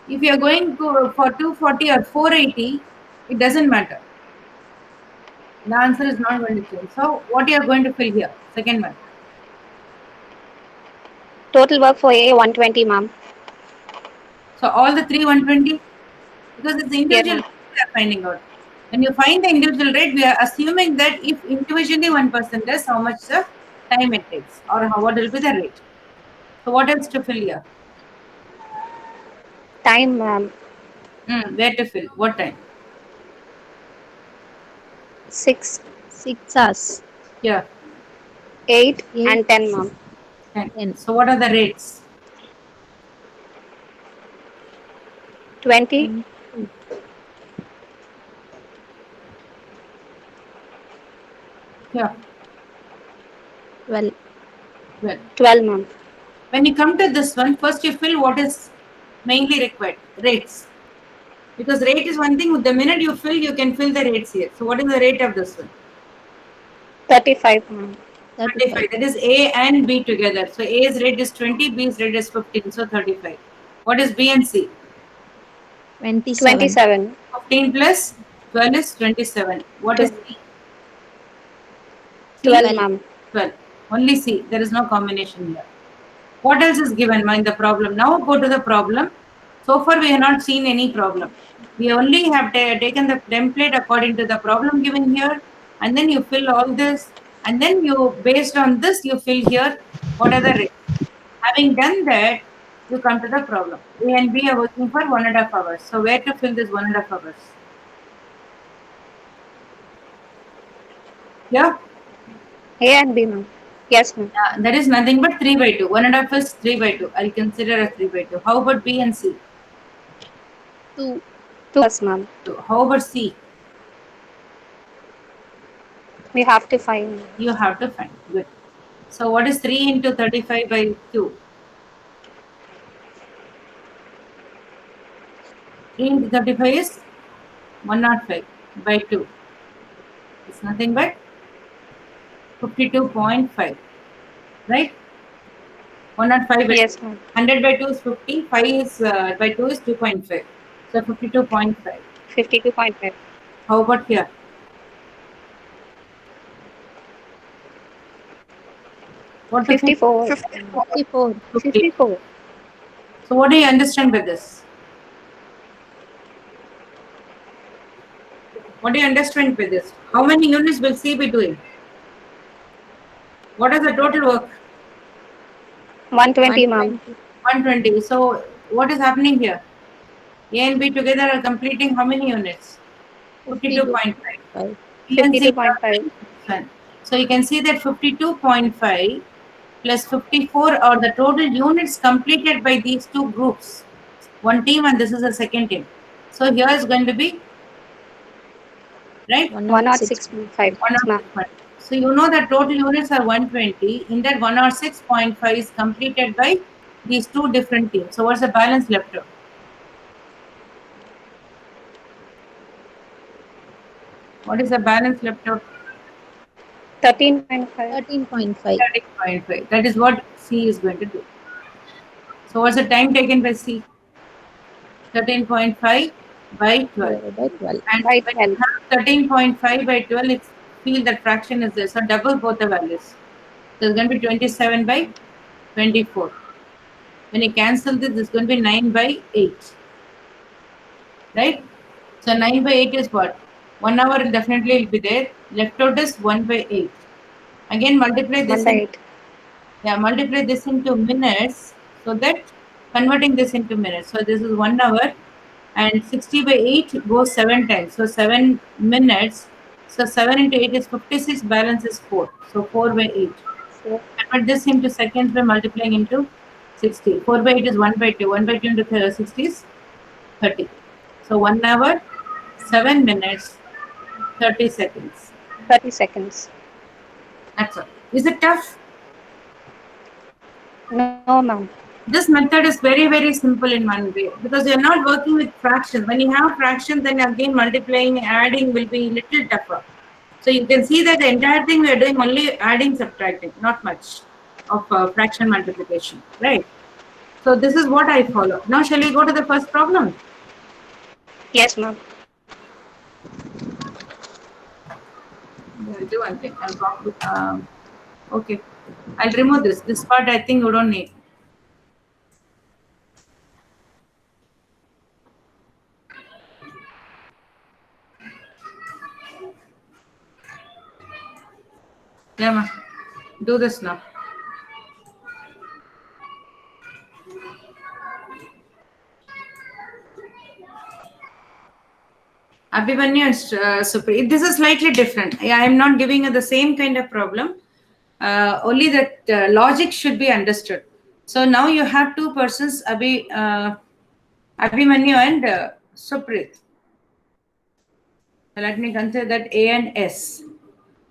if you are going for 240 or 480, it doesn't matter. The answer is not going to change. So what you are going to fill here? Second one. Total work for A, 120, ma'am. So all the 3 120, because it's the Yes, individual ma'am. rate we are finding out. When you find the individual rate, we are assuming that if individually one person does, how much the time it takes, or what will be the rate. So what else to fill here? Time, ma'am. Where to fill? What time? 6, 6 hours. Here, 8, 8, and 10, ma'am. 10. 10. So what are the rates? 20, 20. Here, 12. 12. 12, ma'am. When you come to this one, first you fill what is mainly required, rates. Because rate is one thing. The minute you fill, you can fill the rates here. So what is the rate of this one? 35, ma'am. 35. That is A and B together. So A's rate is 20, B's rate is 15. So 35. What is B and C? 27. 27. 15 plus 12 is 27. What is C? 12, ma'am. 12. Only C. There is no combination here. What else is given in the problem? Now go to the problem. So far we have not seen any problem. We only have taken the template according to the problem given here, and then you fill all this, and then you, based on this, you fill here what are the rates. Having done that, you come to the problem. A and B are working for 1.5 hours. So where to fill this 1.5 hours? Yeah. A and B, ma'am. Yes, ma'am. That is nothing but 3 by 2. 1.5 is 3 by 2. I'll consider as 3 by 2. How about B and C? 2. 2, yes, ma'am. How about C? We have to find. You have to find. Good. So what is 3 into 35 by 2? 3 into 35 is 105 by 2. It's nothing but 52.5. Right? 105 by Yes, ma'am. 100 by 2 is 50. 5 is by 2 is 2.5. So 52.5. 52.5. How about here? What the 54. 54. 54. So what do you understand by this? What do you understand by this? How many units will C be doing? What is the total work? 120, ma'am. 120. So what is happening here? A and B together are completing how many units? 52.5. B and C 52.5. So you can see that 52.5 plus 54 are the total units completed by these two groups. One team and this is the second team. So here is going to be, right? 106.5. Yes, ma'am. So you know that total units are 120. In that 106.5 is completed by these two different teams. So what's the balance left out? What is the balance left out? 13.5. 13.5. 13.5. That is what C is going to do. So what's the time taken by C? 13.5 by 12. By 12. And By when you 12. have 13.5 by 12, it's feel that fraction is there. So double both the values. So it's going to be 27 by 24. When you cancel this, it's going to be 9 by 8. Right? So 9 by 8 is what? 1 hour definitely will be there. Left out is 1 by 8. Again, multiply 1 this. by 8. Multiply this into minutes. So that converting this into minutes. So this is 1 hour. And 60 by 8 goes 7 times. So 7 minutes. So 7 into 8 is 56. Balance is 4. So 4 by 8. So, Convert this into seconds by multiplying into 60. 4 by 8 is 1 by 2. 1 by 2 into 60 is 30. So 1 hour, 7 minutes, 30 seconds. 30 seconds. That's all. Is it tough? No, ma'am. This method is very, very simple in one way because you're not working with fractions. When you have fractions, then again multiplying, adding will be a little tougher. So you can see that the entire thing we are doing only adding, subtracting, not much of fraction multiplication, right? So this is what I follow. Now shall we go to the first problem? Yes, ma'am. I'll do one thing. Okay. I'll remove this. This part I think you don't need. Yeah, ma. Do this now. Abhimanyu and Supri. This is slightly different. I am not giving you the same kind of problem. Only that logic should be understood. So now you have two persons, Abhimanyu and Suprit. Let me consider that A and S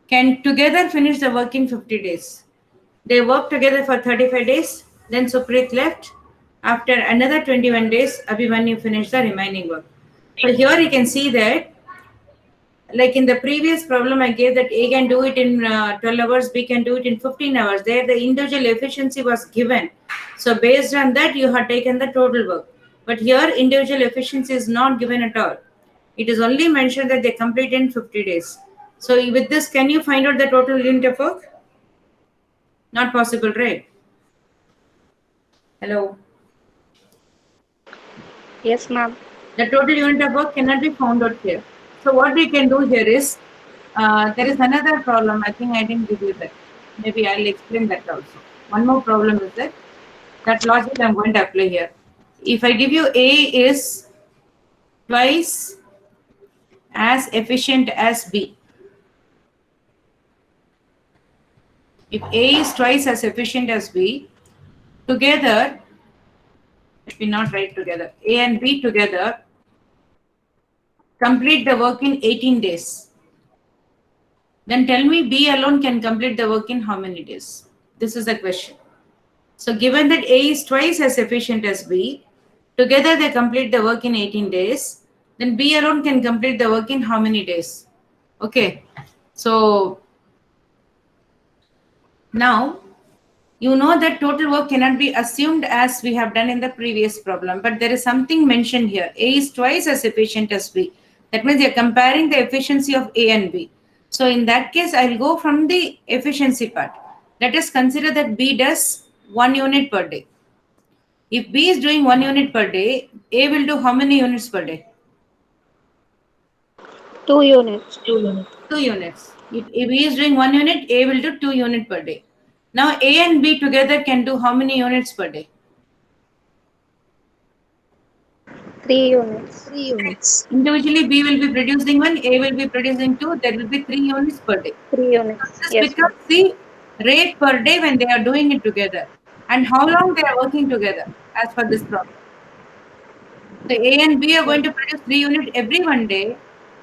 can together finish the work in 50 days. They worked together for 35 days. Then Suprit left. After another 21 days, Abhimanyu finished the remaining work. So here you can see that, like in the previous problem, I gave that A can do it in 12 hours, B can do it in 15 hours. There, the individual efficiency was given. So based on that, you have taken the total work. But here, individual efficiency is not given at all. It is only mentioned that they complete in 50 days. So with this, can you find out the total unit of work? Not possible, right? Hello. Yes, ma'am. The total unit of work cannot be found out here. So what we can do here is, there is another problem. I think I didn't give you that. Maybe I'll explain that also. One more problem is that logic I'm going to apply here. If I give you A is twice as efficient as B. If A is twice as efficient as B, together, let me not write together, A and B together complete the work in 18 days. Then tell me B alone can complete the work in how many days? This is the question. So given that A is twice as efficient as B, together they complete the work in 18 days, then B alone can complete the work in how many days? Okay. So now you know that total work cannot be assumed as we have done in the previous problem, but there is something mentioned here. A is twice as efficient as B. That means you're comparing the efficiency of A and B. So in that case, I'll go from the efficiency part. Let us consider that B does 1 unit per day. If B is doing 1 unit per day, A will do how many units per day? 2 units. 2 units. If B is doing 1 unit, A will do 2 units per day. Now A and B together can do how many units per day? 3 units. 3 units. Individually, B will be producing 1, A will be producing 2, there will be 3 units per day. 3 units. This Yes, ma'am. becomes the rate per day when they are doing it together. And how long they are working together as per this problem. So A and B are going to produce 3 units every 1 day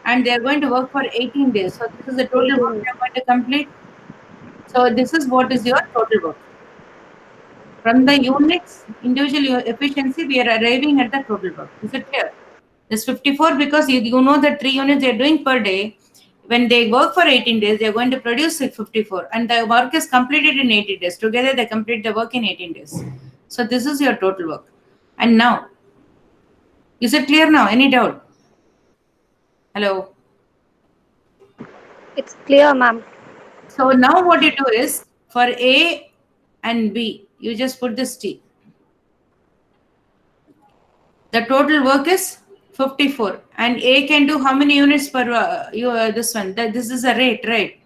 and they are going to work for 18 days. So this is the total work they are going to complete. So this is what is your total work. From the units, individual efficiency, we are arriving at the total work. Is it clear? This 54 because you know that 3 units they are doing per day. When they work for 18 days, they are going to produce 54 and the work is completed in 80 days. Together they complete the work in 18 days. So this is your total work. And now, is it clear now? Any doubt? Hello? It's clear, ma'am. So now what you do is, for A and B, you just put this T. The total work is 54 and A can do how many units per this one? This is a rate, right?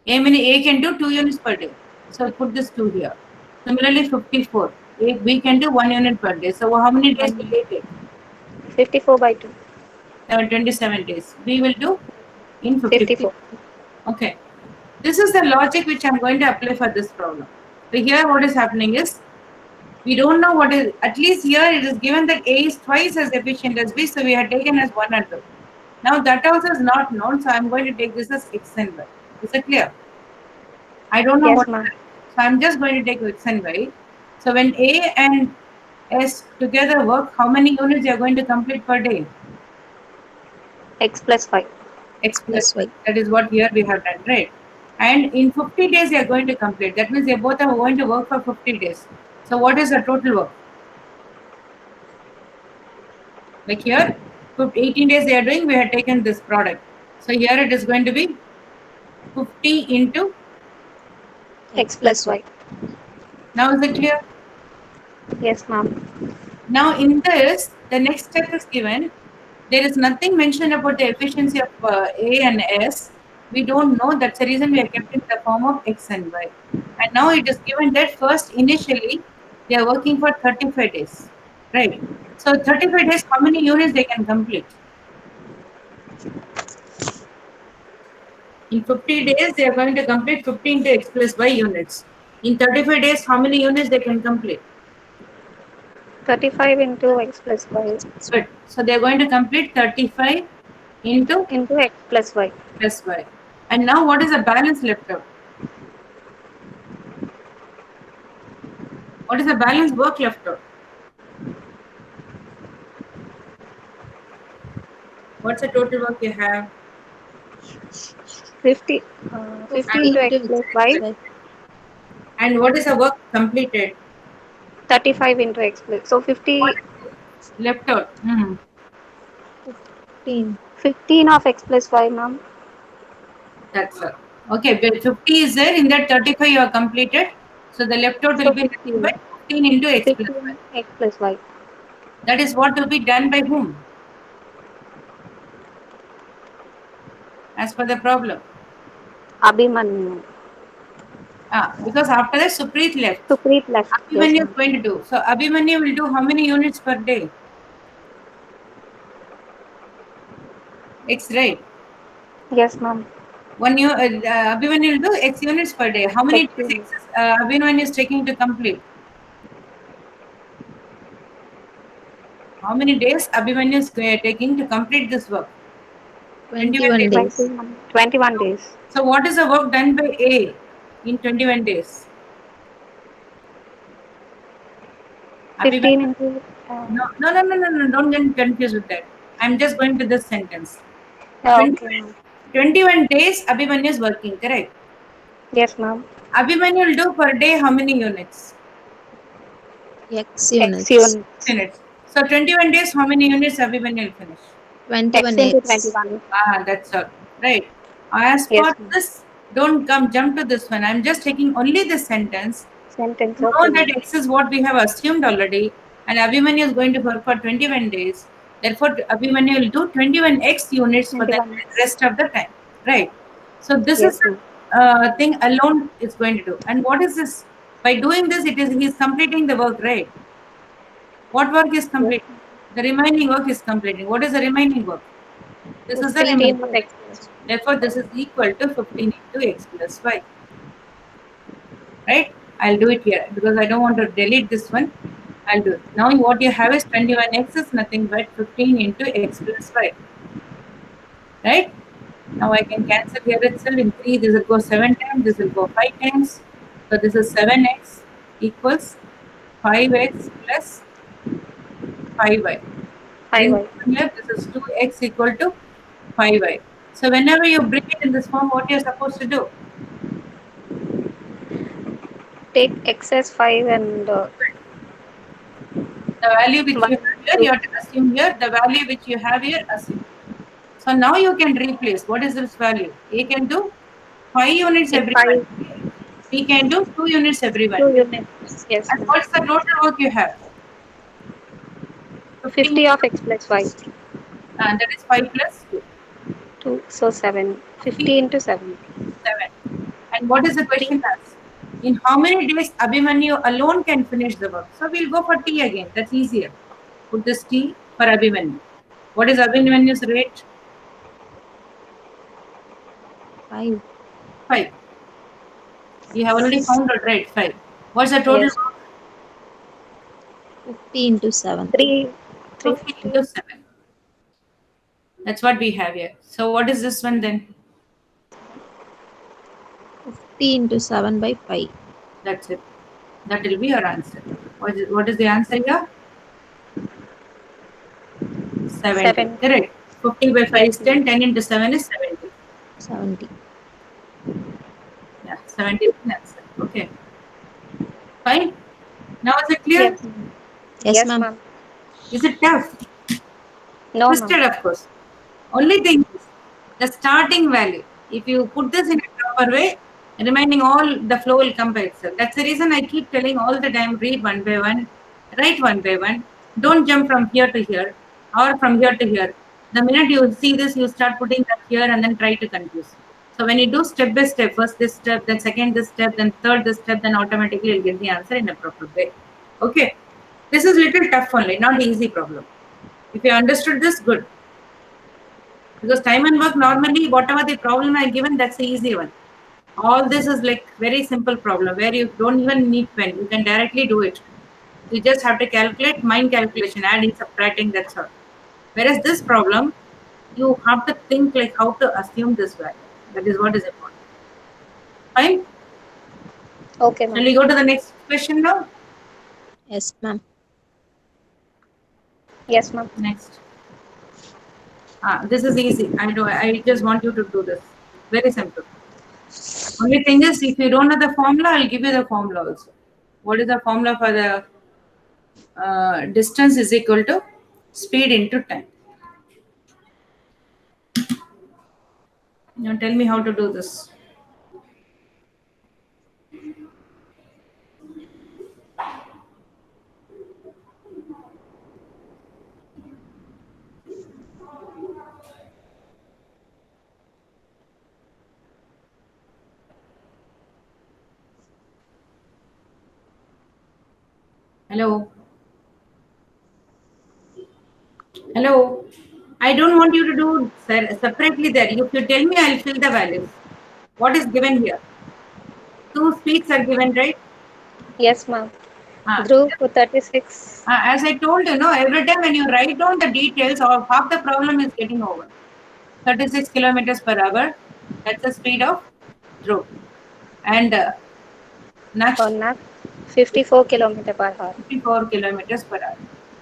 A can do 2 units per day. So put this 2 here. Similarly, 54. B can do 1 unit per day. So how many days will A take? 54 by 2. 27 days. B will do in 54. 54. Okay. This is the logic which I'm going to apply for this problem. So here what is happening is, we don't know what is, at least here it is given that A is twice as efficient as B, so we have taken as 1 and 2. Now that also is not known, so I'm going to take this as X and Y. Is it clear? I don't know Yes, what, ma'am. so I'm just going to take X and Y. So when A and S together work, how many units they are going to complete per day? X plus 5. X plus Plus Y. Y. That is what here we have done, right? And in 50 days they are going to complete. That means they both are going to work for 50 days. So what is the total work? Like here, 18 days they are doing, we have taken this product. So here it is going to be 50 into, X plus Y. now is it clear? Yes, ma'am. Now in this, the next step is given. There is nothing mentioned about the efficiency of A and S. We don't know. That's the reason we are kept in the form of X and Y. And now it is given that first, initially, they are working for 35 days. Right. So 35 days, how many units they can complete? In 50 days, they are going to complete 15 to X plus Y units. In 35 days, how many units they can complete? 35 into X plus Y. Good. So they are going to complete 35 into Into X plus Y. plus Y. And now what is the balance left out? What is the balance work left out? What's the total work you have? 50 into x plus y. And what is the work completed? 35 into x plus. So 50, What is left out? 15. 15 of x plus y, ma'am. That's all. Okay, but 50 is there. In that 35 you are completed. So the left out will So be 15. 15 into x plus 15 y. x plus y. That is what will be done by whom? As per the problem. Abhimanyu. Because after that Supreet left. Supreet left. Yes, Abhimanyu is ma'am. going to do. So Abhimanyu will do how many units per day? X, right? Yes, ma'am. Abhimanyu will do X units per day. How many X days units. X Abhimanyu is taking to complete? How many days Abhimanyu is taking to complete this work? 21 days. 21 days. So what is the work done by A in 21 days? 15 into. No. Don't get confused with that. I'm just going to this sentence. Okay, ma'am. 21 days Abhimanyu is working, correct? Yes, ma'am. Abhimanyu will do per day how many units? X X units. units. Units. So 21 days, how many units Abhimanyu will finish? 21 X into X. 21. That's all. Right. As Yes, for ma'am. this, don't jump to this one. I'm just taking only this sentence. Sentence. Know Okay, that ma'am. X is what we have assumed already, and Abhimanyu is going to work for 21 days. Therefore, Abhimanyu will do 21 X units for the 21. rest of the time. Right. So this Yes, is ma'am. the thing alone is going to do. And what is this? By doing this, he's completing the work, right? What work is Yes. completed? The remaining work is completing. What is the remaining work? This is the 15 remaining of work. x plus. Therefore, this is equal to 15 into x plus y. Right? I'll do it here because I don't want to delete this one. I'll do it. Now what you have is 21x is nothing but 15 into x plus y. Right? Now I can cancel here itself in 3. This will go 7 times. This will go 5 times. So this is 7x equals 5x plus 5y. 5y. Here, this is 2x equal to 5y. So whenever you bring it in this form, what you're supposed to do? Take x as 5 and The value which you have here, you have to assume here. The value which you have here, assume. So now you can replace. What is this value? A can do 5 units every 1 5, day. B can do 2 units every 1 2 day. units. Yes, And ma'am. what's the total work you have? 15. 50 of x plus y. And that is 5 plus 2. 2, so 7. 50 into 7. 7. And what is the question asked? In how many days Abhimanyu alone can finish the work? So we'll go for T again. That's easier. Put this T for Abhimanyu. What is Abhimanyu's rate? 5. 5. You have already found out, right? 5. What's the total Yes. work? 50 into 7. 3, 50 350. into 7. That's what we have here. So what is this one then? 50 into 7 by 5. That's it. That will be your answer. What is the answer here? 70. 7. Correct. 50 by 5 Yes, is 10. 10 into 7 is 70. 70. Yeah, 70 is the answer. Okay. Fine. Now is it clear? Yes, ma'am. Yes, ma'am. Is it tough? No, Twisted, ma'am. of course. Only thing is the starting value. If you put this in a proper way, remaining all the flow will come by itself. That's the reason I keep telling all the time, read one by one, write one by one. Don't jump from here to here or from here to here. The minute you see this, you start putting that here and then try to confuse. So when you do step by step, first this step, then second this step, then third this step, then automatically you'll get the answer in a proper way. Okay. This is little tough only, not easy problem. If you understood this, good. Because time and work, normally, whatever the problem I given, that's the easy one. All this is like very simple problem where you don't even need pen. You can directly do it. You just have to calculate, mind calculation, adding, subtracting, that's all. Whereas this problem, you have to think like how to assume this value. That is what is important. Fine? Okay, Shall ma'am. we go to the next question now? Yes, ma'am. Yes, ma'am. Next. This is easy. I just want you to do this. Very simple. Only thing is, if you don't know the formula, I'll give you the formula also. What is the formula for the distance is equal to speed into time? Now tell me how to do this. Hello. Hello. I don't want you to do separately there. If you tell me, I'll fill the values. What is given here? Two speeds are given, right? Yes, ma'am. Uh, Dhruv for 36. as I told you, no, every time when you write down the details, of half the problem is getting over. 36 kilometers per hour. That's the speed of Dhruv. And For Naksh, Nak, 54 kilometer per hour. 54 kilometers per hour.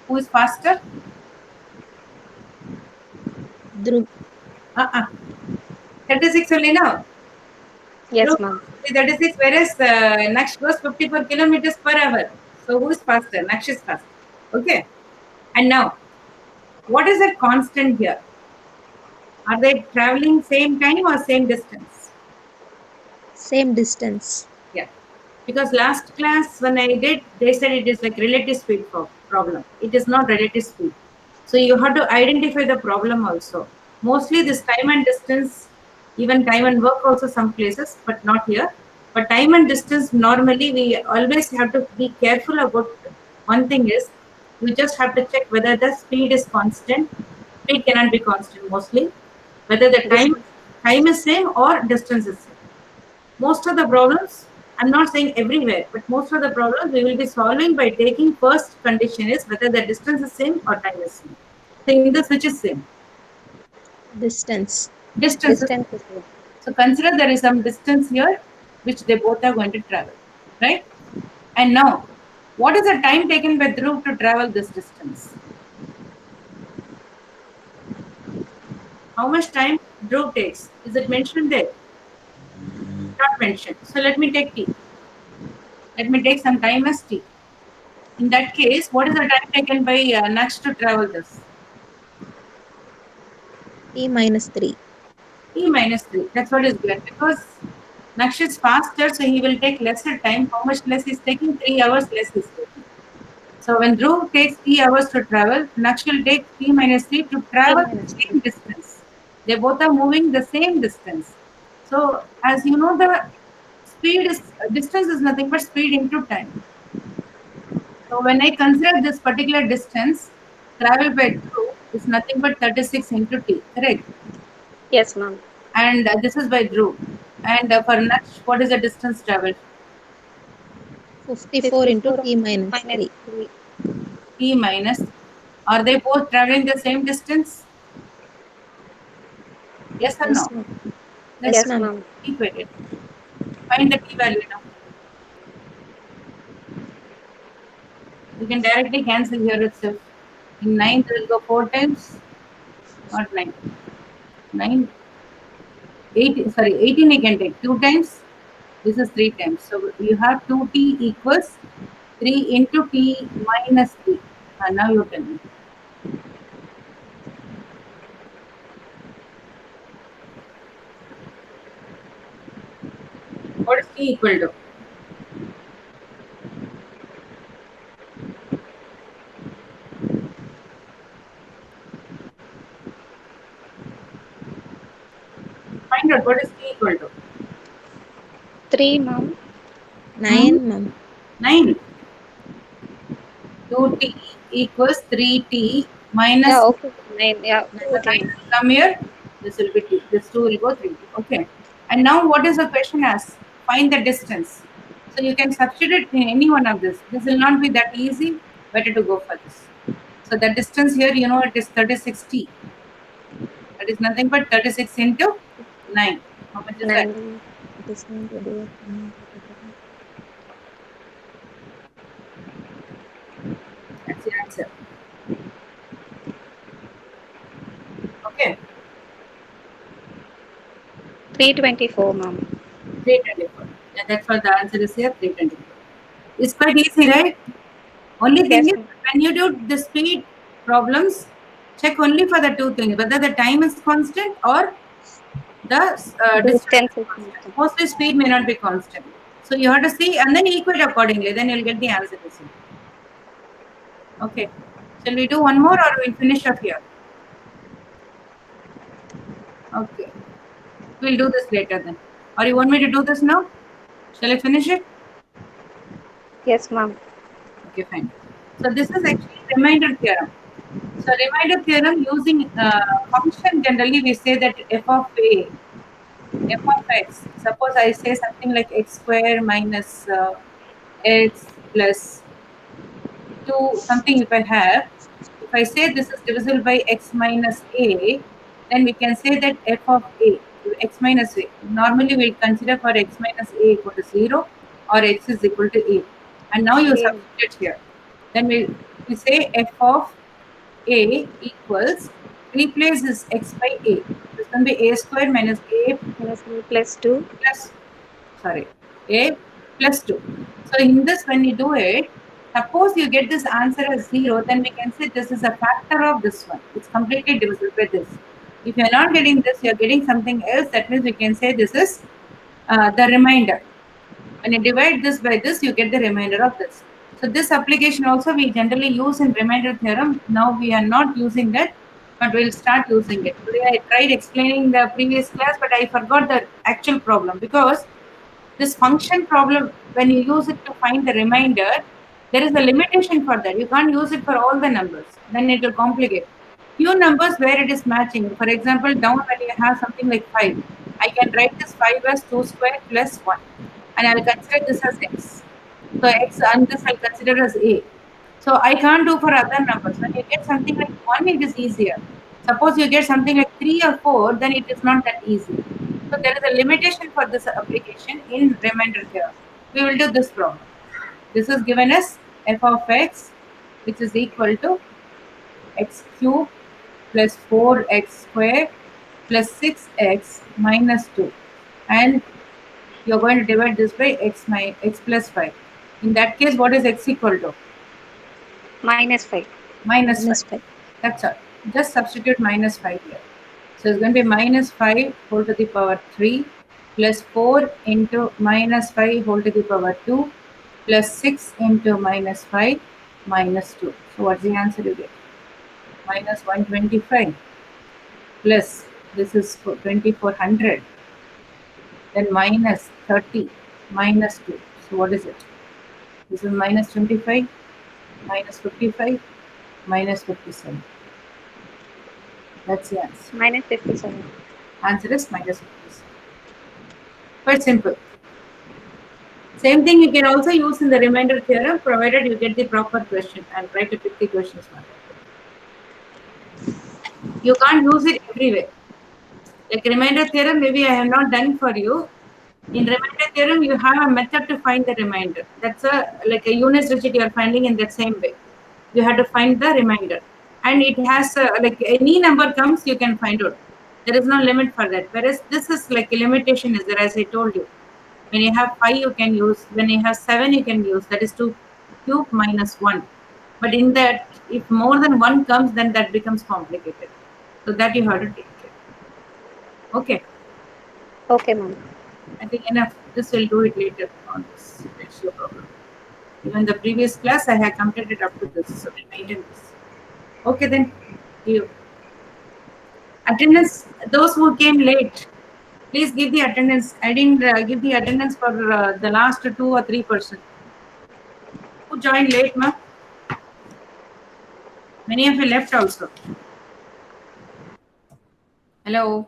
Who is faster? Dhruv. 36 only now. Yes, Dhruv, ma'am. 36, whereas Naksh goes 54 kilometers per hour. So who is faster? Naksh is faster. Okay. And now, what is that constant here? Are they traveling same time or same distance? Same distance. Yeah. Because last class when I did, they said it is like relative speed problem. It is not relative speed. So you have to identify the problem also. Mostly this time and distance, even time and work also some places, but not here. But time and distance, normally we always have to be careful about one thing is you just have to check whether the speed is constant. Speed cannot be constant mostly. Whether the time is same or distance is same. Most of the problems, I'm not saying everywhere, but most of the problems we will be solving by taking first condition is whether the distance is same or time is same. Saying this which is same. Distance. Distance. Distance is good. So consider there is some distance here which they both are going to travel. Right? And now, what is the time taken by Dhruv to travel this distance? How much time Dhruv takes? Is it mentioned there? Not mentioned. So let me take t. Let me take some time as t. In that case, what is the time taken by Naksh to travel this? T minus 3. T minus 3. That's what is given. Because Naksh is faster, so he will take lesser time. How much less is taking? 3 hours less is taking. So when Dhruv takes 3 hours to travel, Naksh will take T minus 3 to travel the same distance. They both are moving the same distance. So as you know, the speed is distance is nothing but speed into time. So when I consider this particular distance, travel by Dhruv is nothing but 36 into T, correct? Yes, ma'am. And this is by Dhruv. And for Naksh, what is the distance traveled? 54 into T minus minus 3. 3. T minus. Are they both traveling the same distance? Yes or Yes, no? ma'am. Let's Yes, Yes, ma'am. ma'am. equate it. Find the T value now. You can directly cancel here itself. In 9, there will go 4 times. Not 9. 9. 8. Sorry, 18 you can take 2 times. This is 3 times. So you have 2T equals 3 into T minus 3. Now you tell me. What is T equal to? Find out what is T equal to. 3, ma'am. 9, ma'am. 9. 2T equals 3T minus Yeah, okay. 9. Yeah, the 9 okay. will come here. This will be T. This 2 will go 3T. Okay. And now what is the question as? Find the distance. So you can substitute in any one of this. This will not be that easy. Better to go for this. So the distance here, you know, it is 36T. That is nothing but 36 into 9. How much is that? 9. It is 9 to do it. That's the answer. Okay, 324, ma'am. 324. Yeah, that's what the answer is here, 324. It's quite easy, right? Only thing Yes, is, ma'am. when you do the speed problems, check only for the two things, whether the time is constant or the distance Distance is is constant. Mostly speed may not be constant. So you have to see and then equate accordingly, then you'll get the answer easily. Okay. Shall we do one more or we'll finish up here? Okay. We'll do this later then. Or you want me to do this now? Shall I finish it? Yes, ma'am. Okay, fine. So this is actually remainder theorem. So remainder theorem using function, generally we say that f of a, f of x. Suppose I say something like x square minus x plus 2, something if I have. If I say this is divisible by x minus a, then we can say that f of a, x minus a. Normally we'll consider for x minus a equal to 0 or x is equal to a. And now you A. substitute here. Then we say f of a equals, replace this x by a. This can be a square minus a Minus A plus 2. plus, sorry, a plus 2. So in this, when you do it, suppose you get this answer as 0, then we can say this is a factor of this one. It's completely divisible by this. If you're not getting this, you're getting something else. That means we can say this is the remainder. When you divide this by this, you get the remainder of this. So this application also we generally use in remainder theorem. Now we are not using that, but we'll start using it. Today I tried explaining the previous class, but I forgot the actual problem because this function problem, when you use it to find the remainder, there is a limitation for that. You can't use it for all the numbers. Then it will complicate. Few numbers where it is matching. For example, down when you have something like 5, I can write this 5 as 2 square plus 1. And I'll consider this as x. So x and this I'll consider as a. So I can't do for other numbers. When you get something like 1, it is easier. Suppose you get something like 3 or 4, then it is not that easy. So there is a limitation for this application in remainder theorem. We will do this problem. This is given as f of x, which is equal to x cube plus 4x square plus 6x minus 2. And you're going to divide this by x plus 5. In that case, what is x equal to? Minus 5. Minus 5. Minus 5. That's all. Just substitute minus 5 here. So it's going to be minus 5 whole to the power 3 plus 4 into minus 5 whole to the power 2 plus 6 into minus 5 minus 2. So what's the answer you get? Minus 125 plus this is 2400, then minus 30 minus 2. So what is it? This is minus 25 minus 55 minus 57. That's the answer. Minus 57. Answer is minus 57. Quite simple. Same thing you can also use in the remainder theorem, provided you get the proper question and try to pick the questions one. You can't use it everywhere. Like remainder theorem, maybe I have not done for you. In remainder theorem, you have a method to find the remainder. That's like a unit digit you are finding in that same way. You have to find the remainder, and it has like any number comes, you can find out. There is no limit for that. Whereas this is like a limitation is there, as I told you. When you have 5, you can use. When you have 7, you can use. That is 2 cube minus 1. But in that, if more than 1 comes, then that becomes complicated. So that you have to take care. Okay. Okay, ma'am. I think enough. This will do it later on this ratio problem. Even the previous class, I had completed up to this. So we maintain this. Okay, then. You. Attendance, those who came late, please give the attendance. I didn't give the attendance for the last 2 or 3%. Who joined late, ma'am? Many of you left also. Hello.